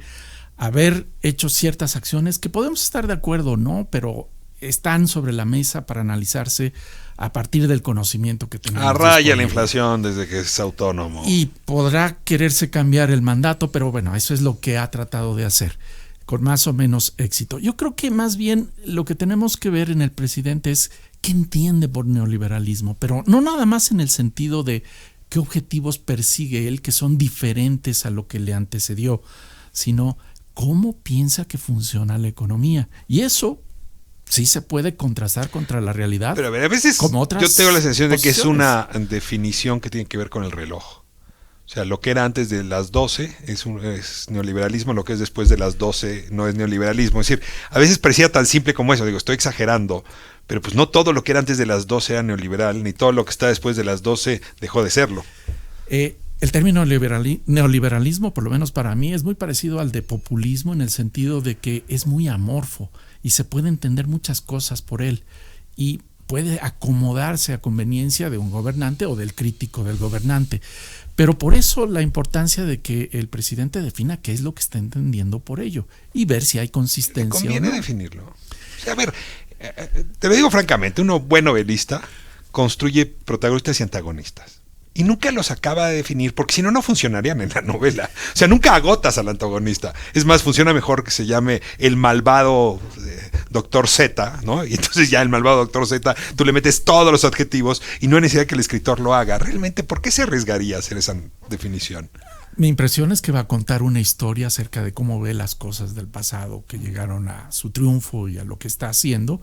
haber hecho ciertas acciones que podemos estar de acuerdo o no, pero están sobre la mesa para analizarse a partir del conocimiento que tenemos. A raya la inflación desde que es autónomo. Y podrá quererse cambiar el mandato, pero bueno, eso es lo que ha tratado de hacer, con más o menos éxito. Yo creo que más bien lo que tenemos que ver en el presidente es qué entiende por neoliberalismo, pero no nada más en el sentido de qué objetivos persigue él, que son diferentes a lo que le antecedió, sino cómo piensa que funciona la economía. Y eso sí se puede contrastar contra la realidad. Pero a ver, a veces como otras yo tengo la sensación de que es posiciones. una definición que tiene que ver con el reloj. O sea, lo que era antes de las 12 es neoliberalismo, lo que es después de las 12 no es neoliberalismo. Es decir, a veces parecía tan simple como eso, digo, estoy exagerando, pero pues no todo lo que era antes de las 12 era neoliberal, ni todo lo que está después de las 12 dejó de serlo. El término neoliberalismo, por lo menos para mí, es muy parecido al de populismo en el sentido de que es muy amorfo y se puede entender muchas cosas por él y puede acomodarse a conveniencia de un gobernante o del crítico del gobernante. Pero por eso la importancia de que el presidente defina qué es lo que está entendiendo por ello y ver si hay consistencia. Conviene o no. definirlo. O sea, a ver, te lo digo francamente, uno buen novelista construye protagonistas y antagonistas. Y nunca los acaba de definir, porque si no, no funcionarían en la novela. O sea, nunca agotas al antagonista. Es más, funciona mejor que se llame el malvado Dr. Z, ¿no? Y entonces ya el malvado Dr. Z, tú le metes todos los adjetivos y no hay necesidad que el escritor lo haga. Realmente, ¿por qué se arriesgaría a hacer esa definición? Mi impresión es que va a contar una historia acerca de cómo ve las cosas del pasado que llegaron a su triunfo y a lo que está haciendo.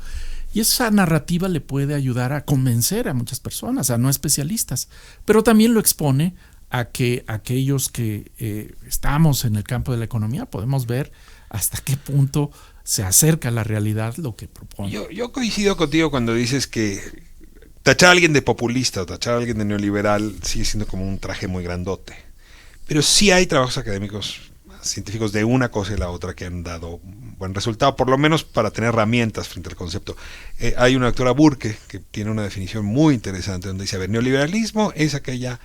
Y esa narrativa le puede ayudar a convencer a muchas personas, a no especialistas. Pero también lo expone a que aquellos que estamos en el campo de la economía podemos ver hasta qué punto se acerca a la realidad lo que propone. Yo coincido contigo cuando dices que tachar a alguien de populista o tachar a alguien de neoliberal sigue siendo como un traje muy grandote. Pero sí hay trabajos académicos, científicos de una cosa y la otra que han dado buen resultado, por lo menos para tener herramientas frente al concepto. Hay una doctora Burke que tiene una definición muy interesante donde dice, a ver, neoliberalismo es aquella,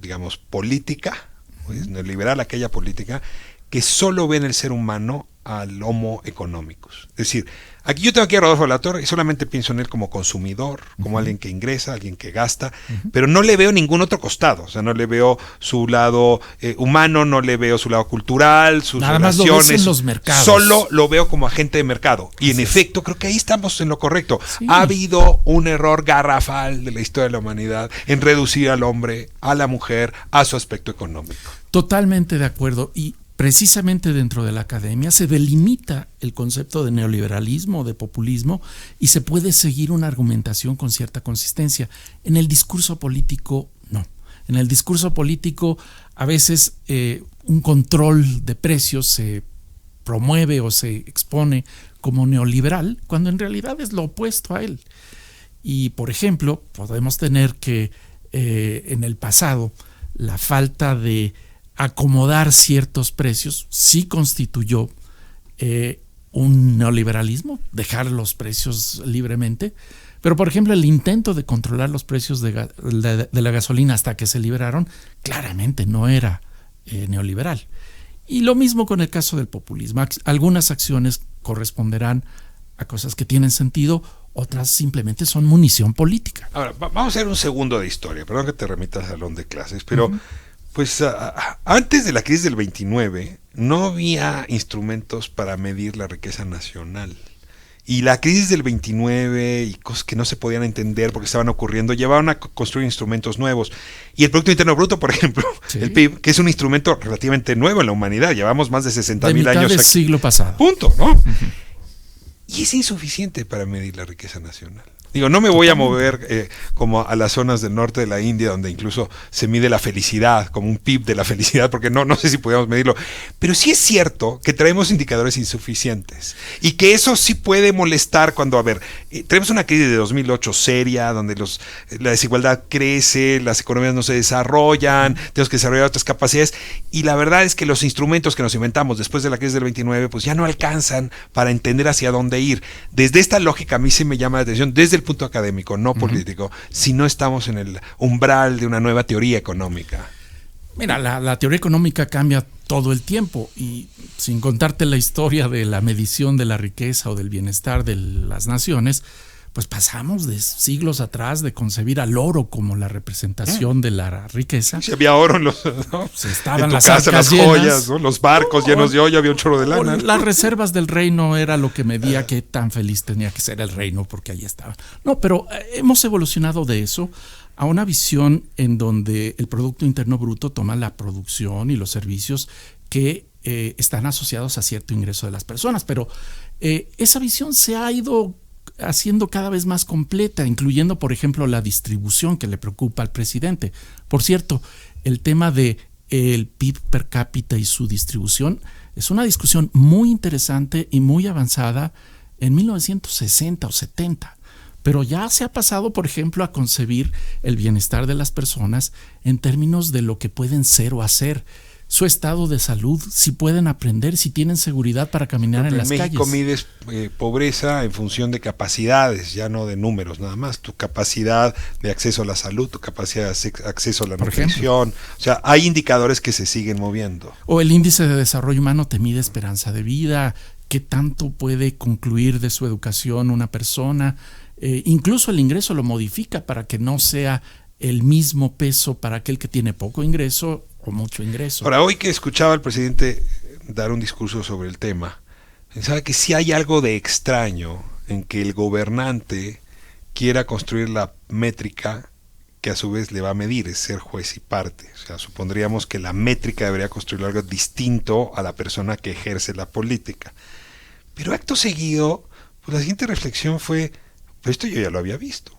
digamos, política, pues, neoliberal aquella política que solo ve en el ser humano al homo economicus. Es decir, aquí yo tengo aquí a Rodolfo La Torre y solamente pienso en él como consumidor, como alguien que ingresa, alguien que gasta, pero no le veo ningún otro costado. O sea, no le veo su lado humano, no le veo su lado cultural, sus Nada relaciones. más lo ves en los mercados. Solo lo veo como agente de mercado. Y en efecto, creo que ahí estamos en lo correcto. Sí. Ha habido un error garrafal de la historia de la humanidad en reducir al hombre, a la mujer, a su aspecto económico. Totalmente de acuerdo. Y precisamente dentro de la academia se delimita el concepto de neoliberalismo, de populismo, y se puede seguir una argumentación con cierta consistencia. En el discurso político, no. En el discurso político, a veces un control de precios se promueve o se expone como neoliberal, cuando en realidad es lo opuesto a él. Y, por ejemplo, podemos tener que en el pasado la falta de acomodar ciertos precios sí constituyó un neoliberalismo, dejar los precios libremente, pero por ejemplo el intento de controlar los precios de la gasolina hasta que se liberaron claramente no era neoliberal. Y lo mismo con el caso del populismo. Algunas acciones corresponderán a cosas que tienen sentido, otras simplemente son munición política. Ahora, vamos a hacer un segundo de historia, perdón que te remita al salón de clases, pero pues antes de la crisis del 29 no había instrumentos para medir la riqueza nacional. Y la crisis del 29 y cosas que no se podían entender porque estaban ocurriendo llevaron a construir instrumentos nuevos. Y el Producto Interno Bruto, por ejemplo, el PIB, que es un instrumento relativamente nuevo en la humanidad, llevamos más de 60,000 años del siglo pasado. Punto, ¿no? Y es insuficiente para medir la riqueza nacional. Digo, no me voy a mover como a las zonas del norte de la India, donde incluso se mide la felicidad, como un PIB de la felicidad, porque no sé si podemos medirlo. Pero sí es cierto que traemos indicadores insuficientes y que eso sí puede molestar cuando, tenemos una crisis de 2008 seria, donde la desigualdad crece, las economías no se desarrollan, tenemos que desarrollar otras capacidades, y la verdad es que los instrumentos que nos inventamos después de la crisis del 29, pues ya no alcanzan para entender hacia dónde ir. Desde esta lógica a mí sí me llama la atención, desde el punto académico, no político, si no estamos en el umbral de una nueva teoría económica. Mira, la teoría económica cambia todo el tiempo y sin contarte la historia de la medición de la riqueza o del bienestar de las naciones, pues pasamos de siglos atrás de concebir al oro como la representación de la riqueza. Si había oro en los, ¿no? Pues estaban en las casa, las joyas, ¿no? Los barcos llenos de oro, había un chorro de lana. Las reservas del reino era lo que medía qué tan feliz tenía que ser el reino, porque ahí estaba. No, pero hemos evolucionado de eso a una visión en donde el Producto Interno Bruto toma la producción y los servicios que están asociados a cierto ingreso de las personas, pero esa visión se ha ido haciendo cada vez más completa, incluyendo, por ejemplo, la distribución que le preocupa al presidente. Por cierto, el tema de el PIB per cápita y su distribución es una discusión muy interesante y muy avanzada en 1960 o 70, pero ya se ha pasado, por ejemplo, a concebir el bienestar de las personas en términos de lo que pueden ser o hacer, su estado de salud, si pueden aprender, si tienen seguridad para caminar en las calles. En México mides pobreza en función de capacidades, ya no de números nada más. Tu capacidad de acceso a la salud, tu capacidad de acceso a la nutrición. O sea, hay indicadores que se siguen moviendo. O el índice de desarrollo humano te mide esperanza de vida, qué tanto puede concluir de su educación una persona. Incluso el ingreso lo modifica para que no sea el mismo peso para aquel que tiene poco ingreso o mucho ingreso. Ahora, hoy que escuchaba al presidente dar un discurso sobre el tema, Pensaba que sí hay algo de extraño en que el gobernante quiera construir la métrica que a su vez le va a medir, es ser juez y parte. O sea, supondríamos que la métrica debería construir algo distinto a la persona que ejerce la política. Pero acto seguido, pues la siguiente reflexión fue, pues esto yo ya lo había visto.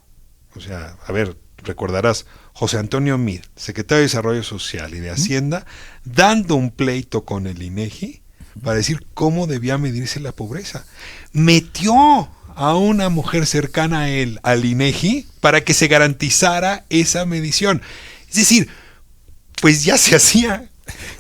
O sea, a ver, recordarás, José Antonio Meade, secretario de Desarrollo Social y de Hacienda, dando un pleito con el INEGI para decir cómo debía medirse la pobreza. Metió a una mujer cercana a él, al INEGI, para que se garantizara esa medición. Es decir, pues ya se hacía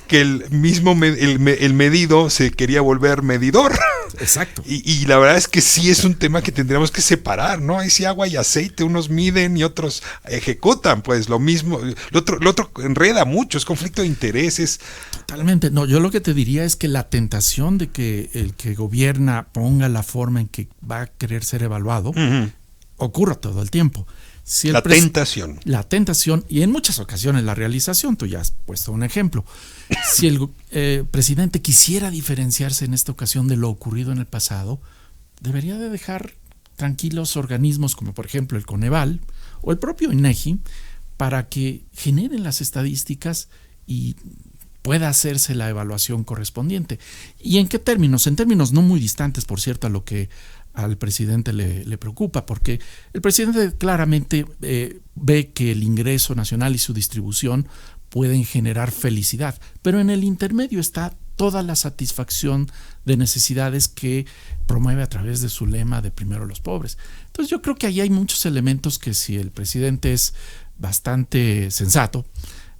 que el mismo el medido se quería volver medidor. Exacto. Y la verdad es que sí es un tema que tendríamos que separar, ¿no? Ahí sí agua y aceite, unos miden y otros ejecutan, pues lo mismo. Lo otro enreda mucho, es conflicto de intereses. Totalmente. No, yo lo que te diría es que la tentación de que el que gobierna ponga la forma en que va a querer ser evaluado ocurre todo el tiempo. Si la tentación. La tentación y en muchas ocasiones la realización, tú ya has puesto un ejemplo. Si el presidente quisiera diferenciarse en esta ocasión de lo ocurrido en el pasado, debería de dejar tranquilos organismos como por ejemplo el Coneval o el propio INEGI para que generen las estadísticas y pueda hacerse la evaluación correspondiente. ¿Y en qué términos? En términos no muy distantes, por cierto, a lo que al presidente le preocupa, porque el presidente claramente ve que el ingreso nacional y su distribución pueden generar felicidad, pero en el intermedio está toda la satisfacción de necesidades que promueve a través de su lema de primero los pobres. Entonces yo creo que ahí hay muchos elementos que si el presidente es bastante sensato,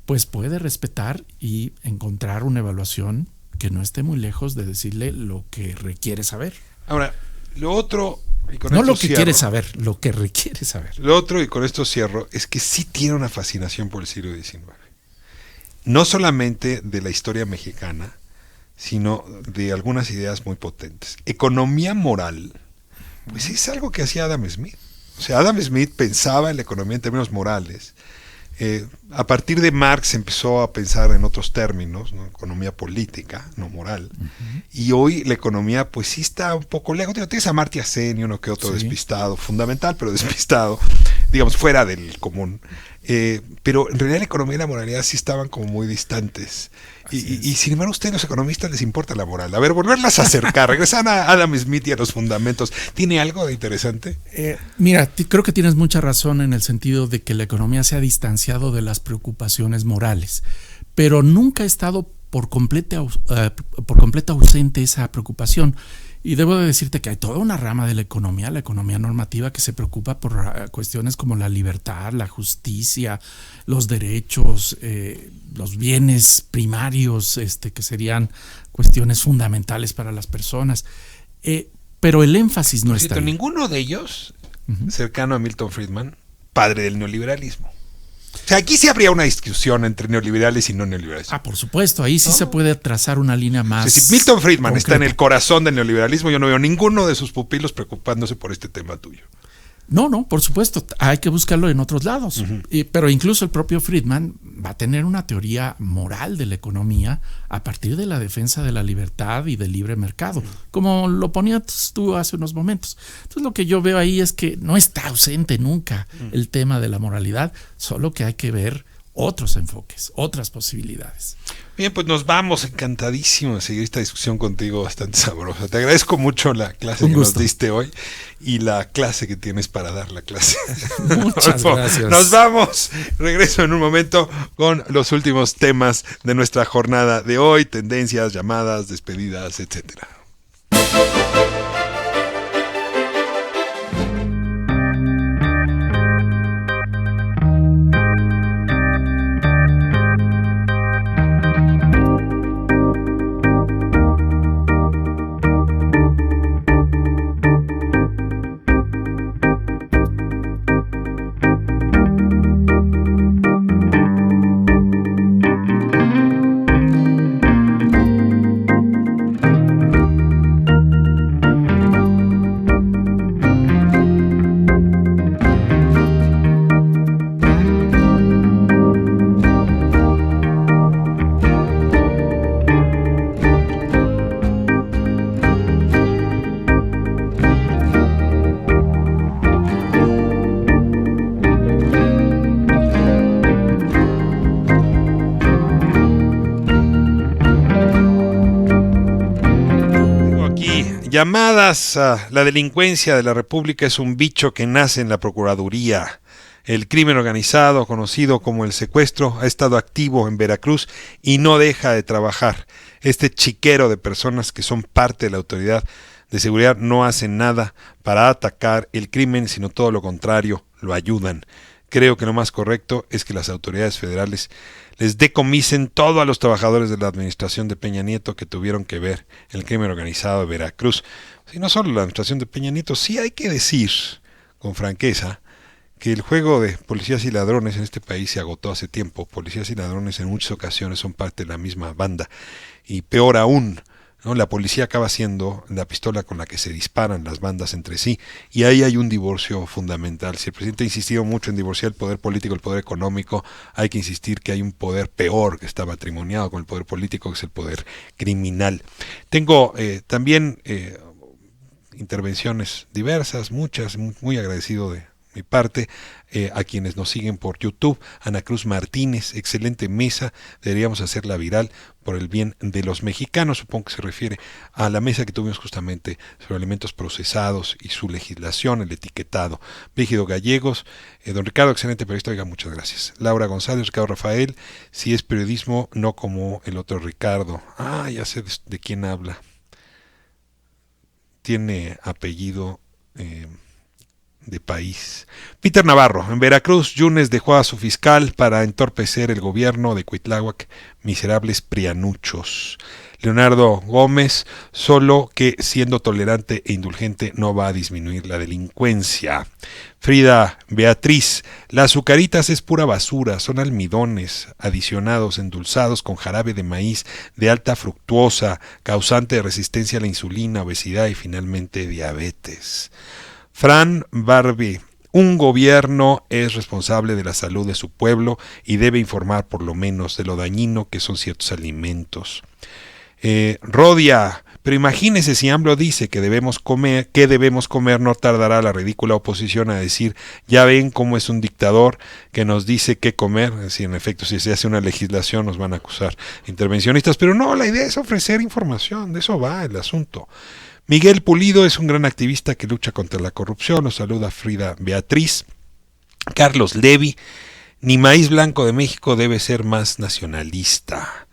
pues puede respetar y encontrar una evaluación que no esté muy lejos de decirle lo que requiere saber. Ahora, lo otro, y con no esto lo que cierro, quiere saber, lo que requiere saber. Lo otro, y con esto cierro, es que sí tiene una fascinación por el siglo XIX. No solamente de la historia mexicana, sino de algunas ideas muy potentes. Economía moral, pues es algo que hacía Adam Smith. O sea, Adam Smith pensaba en la economía en términos morales. A partir de Marx empezó a pensar en otros términos, ¿no? Economía política, no moral. Y hoy la economía pues sí está un poco lejos. Tienes a Amartya Sen y uno que otro despistado, fundamental, pero despistado, digamos, fuera del común. Pero en realidad la economía y la moralidad sí estaban como muy distantes. Y sin embargo a ustedes los economistas les importa la moral. A ver, volverlas a acercar, regresar a Adam Smith y a los fundamentos. ¿Tiene algo de interesante? Mira, creo que tienes mucha razón en el sentido de que la economía se ha distanciado de las preocupaciones morales, pero nunca ha estado por completa ausente esa preocupación. Y debo de decirte que hay toda una rama de la economía normativa, que se preocupa por cuestiones como la libertad, la justicia, los derechos, los bienes primarios, que serían cuestiones fundamentales para las personas. Pero el énfasis no está ahí. Ninguno de ellos cercano a Milton Friedman, padre del neoliberalismo. O sea, aquí sí habría una discusión entre neoliberales y no neoliberales. Por supuesto, ahí sí se puede trazar una línea más. O sea, si Milton Friedman está en el corazón del neoliberalismo, yo no veo ninguno de sus pupilos preocupándose por este tema tuyo. No, por supuesto, hay que buscarlo en otros lados. Pero incluso el propio Friedman va a tener una teoría moral de la economía a partir de la defensa de la libertad y del libre mercado, como lo ponías tú hace unos momentos. Entonces lo que yo veo ahí es que no está ausente nunca el tema de la moralidad, solo que hay que ver otros enfoques, otras posibilidades. Bien, pues nos vamos, encantadísimo de seguir esta discusión contigo, bastante sabrosa. Te agradezco mucho la clase que nos diste hoy y la clase que tienes para dar la clase. Muchas gracias. Nos vamos. Regreso en un momento con los últimos temas de nuestra jornada de hoy, tendencias, llamadas, despedidas, etcétera. llamadas a la delincuencia de la República es un bicho que nace en la Procuraduría. El crimen organizado, conocido como el secuestro, ha estado activo en Veracruz y no deja de trabajar. Este chiquero de personas que son parte de la autoridad de seguridad no hacen nada para atacar el crimen, sino todo lo contrario, lo ayudan. Creo que lo más correcto es que las autoridades federales les decomisen todo a los trabajadores de la administración de Peña Nieto que tuvieron que ver el crimen organizado de Veracruz. Y no solo la administración de Peña Nieto, sí hay que decir con franqueza que el juego de policías y ladrones en este país se agotó hace tiempo. Policías y ladrones en muchas ocasiones son parte de la misma banda. Y peor aún, ¿no? La policía acaba siendo la pistola con la que se disparan las bandas entre sí, y ahí hay un divorcio fundamental. Si el presidente ha insistido mucho en divorciar el poder político del poder económico, hay que insistir que hay un poder peor que está matrimoniado con el poder político, que es el poder criminal. Tengo también intervenciones diversas, muchas, muy agradecido de mi parte, a quienes nos siguen por YouTube. Ana Cruz Martínez, excelente mesa, deberíamos hacerla viral por el bien de los mexicanos. Supongo que se refiere a la mesa que tuvimos justamente sobre alimentos procesados y su legislación, el etiquetado. Brígido Gallegos, don Ricardo, excelente periodista, oiga, muchas gracias. Laura González, Ricardo Rafael, si es periodismo, no como el otro Ricardo. Ya sé de quién habla. Tiene apellido de país. Peter Navarro, en Veracruz, Yunes dejó a su fiscal para entorpecer el gobierno de Cuitláhuac, miserables prianuchos. Leonardo Gómez, solo que siendo tolerante e indulgente no va a disminuir la delincuencia. Frida Beatriz, las azucaritas es pura basura, son almidones adicionados, endulzados con jarabe de maíz de alta fructuosa, causante de resistencia a la insulina, obesidad y finalmente diabetes. Fran Barbie, un gobierno es responsable de la salud de su pueblo y debe informar por lo menos de lo dañino que son ciertos alimentos. Rodia, pero imagínese si AMLO dice que debemos comer, no tardará la ridícula oposición a decir, ya ven cómo es un dictador que nos dice qué comer. Si en efecto, si se hace una legislación nos van a acusar intervencionistas, pero no, la idea es ofrecer información, de eso va el asunto. Miguel Pulido es un gran activista que lucha contra la corrupción, nos saluda Frida Beatriz. Carlos Levy, ni Maíz Blanco de México debe ser más nacionalista.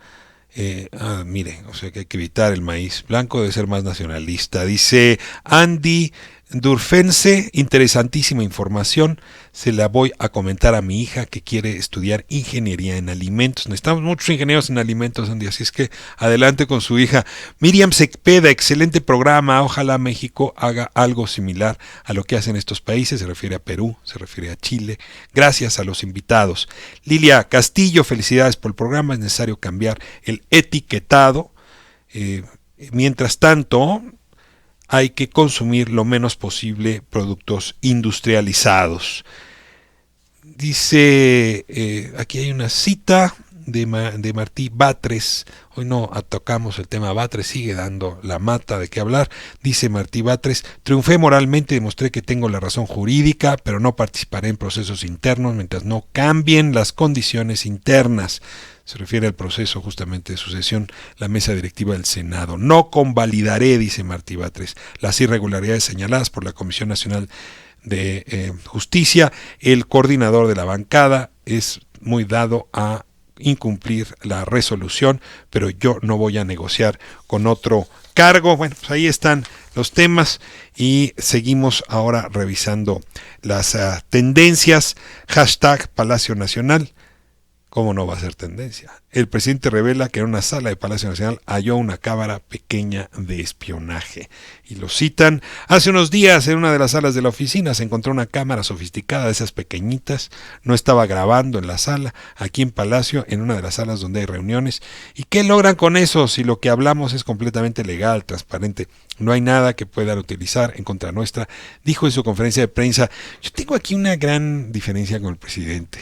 Mire, o sea que hay que evitar el maíz blanco, debe ser más nacionalista. Dice Andy Durfense, interesantísima información, se la voy a comentar a mi hija que quiere estudiar ingeniería en alimentos. Necesitamos muchos ingenieros en alimentos, Andy, así es que adelante con su hija. Miriam Cepeda, excelente programa, ojalá México haga algo similar a lo que hacen estos países, se refiere a Perú, se refiere a Chile. Gracias a los invitados. Lilia Castillo, felicidades por el programa, es necesario cambiar el etiquetado. Mientras tanto, hay que consumir lo menos posible productos industrializados. Dice, aquí hay una cita de Martí Batres. Hoy no tocamos el tema Batres, sigue dando la mata de qué hablar. Dice Martí Batres, triunfé moralmente, demostré que tengo la razón jurídica, pero no participaré en procesos internos mientras no cambien las condiciones internas. Se refiere al proceso justamente de sucesión, la mesa directiva del Senado. No convalidaré, dice Martí Batres, las irregularidades señaladas por la Comisión Nacional de Justicia. El coordinador de la bancada es muy dado a incumplir la resolución, pero yo no voy a negociar con otro cargo. Bueno, pues ahí están los temas y seguimos ahora revisando las tendencias. Hashtag Palacio Nacional. ¿Cómo no va a ser tendencia? El presidente revela que en una sala de Palacio Nacional halló una cámara pequeña de espionaje. Y lo citan, hace unos días en una de las salas de la oficina se encontró una cámara sofisticada de esas pequeñitas, no estaba grabando en la sala, aquí en Palacio, en una de las salas donde hay reuniones. ¿Y qué logran con eso si lo que hablamos es completamente legal, transparente? No hay nada que puedan utilizar en contra nuestra, dijo en su conferencia de prensa. Yo tengo aquí una gran diferencia con el presidente.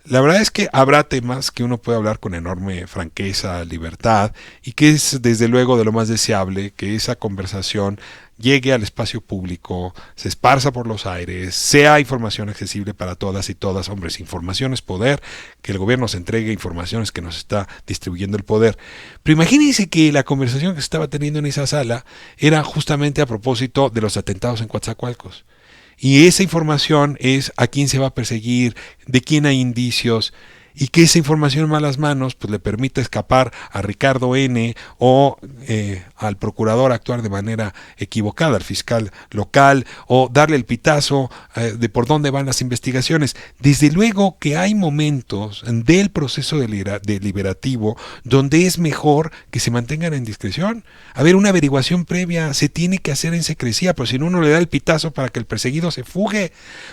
La verdad es que habrá temas que uno puede hablar con enorme franqueza, libertad, y que es desde luego de lo más deseable que esa conversación llegue al espacio público, se esparza por los aires, sea información accesible para todas y todas. Hombres, información es poder, que el gobierno se entregue informaciones que nos está distribuyendo el poder. Pero imagínense que la conversación que se estaba teniendo en esa sala era justamente a propósito de los atentados en Coatzacoalcos. Y esa información es a quién se va a perseguir, de quién hay indicios, y que esa información en malas manos pues le permita escapar a Ricardo N. o al procurador actuar de manera equivocada, al fiscal local, o darle el pitazo de por dónde van las investigaciones. Desde luego que hay momentos del proceso deliberativo donde es mejor que se mantengan en discreción. A ver, una averiguación previa se tiene que hacer en secrecía, pero si no, uno le da el pitazo para que el perseguido se fugue.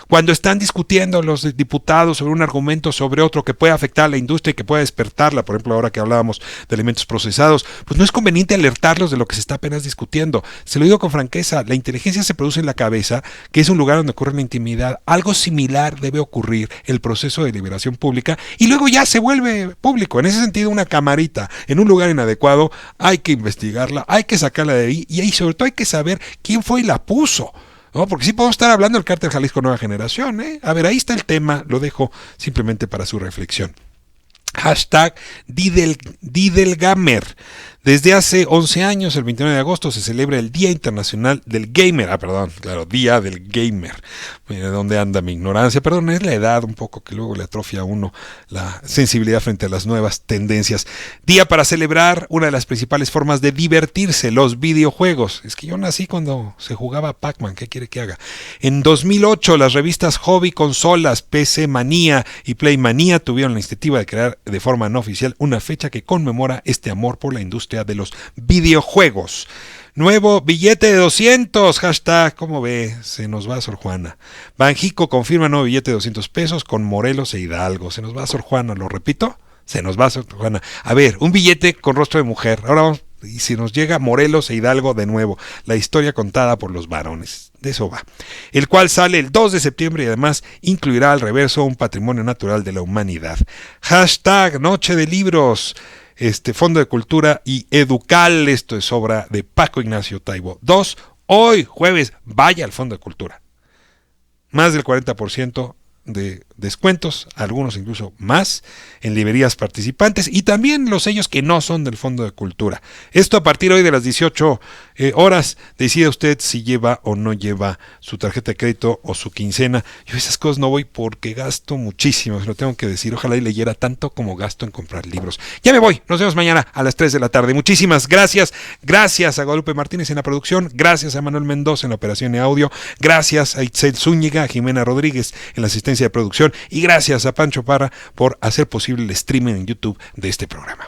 Cuando están discutiendo los diputados sobre un argumento sobre otro que puede afectar a la industria y que pueda despertarla, por ejemplo, ahora que hablábamos de alimentos procesados, pues no es conveniente alertarlos de lo que se está apenas discutiendo. Se lo digo con franqueza, la inteligencia se produce en la cabeza, que es un lugar donde ocurre la intimidad. Algo similar debe ocurrir el proceso de liberación pública y luego ya se vuelve público. En ese sentido, una camarita en un lugar inadecuado hay que investigarla, hay que sacarla de ahí y ahí sobre todo hay que saber quién fue y la puso. No, porque sí podemos estar hablando del Cártel Jalisco Nueva Generación, ¿eh? A ver, ahí está el tema, lo dejo simplemente para su reflexión. Hashtag Didelgamer. Desde hace 11 años, el 29 de agosto, se celebra el Día Internacional del Gamer. Día del Gamer. ¿Dónde anda mi ignorancia? Perdón, es la edad un poco que luego le atrofia a uno la sensibilidad frente a las nuevas tendencias. Día para celebrar una de las principales formas de divertirse, los videojuegos. Es que yo nací cuando se jugaba Pac-Man, ¿qué quiere que haga? En 2008, las revistas Hobby Consolas, PC Manía y Play Manía tuvieron la iniciativa de crear de forma no oficial una fecha que conmemora este amor por la industria de los videojuegos. Nuevo billete de 200, hashtag, ¿cómo ve? Se nos va Sor Juana. Banjico confirma nuevo billete de 200 pesos con Morelos e Hidalgo. Se nos va Sor Juana, ¿lo repito? Se nos va Sor Juana. A ver, un billete con rostro de mujer. Ahora vamos, y si nos llega Morelos e Hidalgo de nuevo, la historia contada por los varones. De eso va. El cual sale el 2 de septiembre y además incluirá al reverso un patrimonio natural de la humanidad. Hashtag Noche de Libros. Fondo de Cultura y Educal, esto es obra de Paco Ignacio Taibo. 2, hoy jueves, vaya al Fondo de Cultura. Más del 40% de descuentos, algunos incluso más, en librerías participantes y también los sellos que no son del Fondo de Cultura. Esto a partir hoy de las 18 horas. Decida usted si lleva o no lleva su tarjeta de crédito o su quincena. Yo a esas cosas no voy porque gasto muchísimo, se lo tengo que decir. Ojalá y leyera tanto como gasto en comprar libros. Ya me voy, nos vemos mañana a las 3 de la tarde. Muchísimas gracias. Gracias a Guadalupe Martínez en la producción, gracias a Manuel Mendoza en la operación de audio, gracias a Itzel Zúñiga, a Jimena Rodríguez en la asistencia de producción y gracias a Pancho Parra por hacer posible el streaming en YouTube de este programa.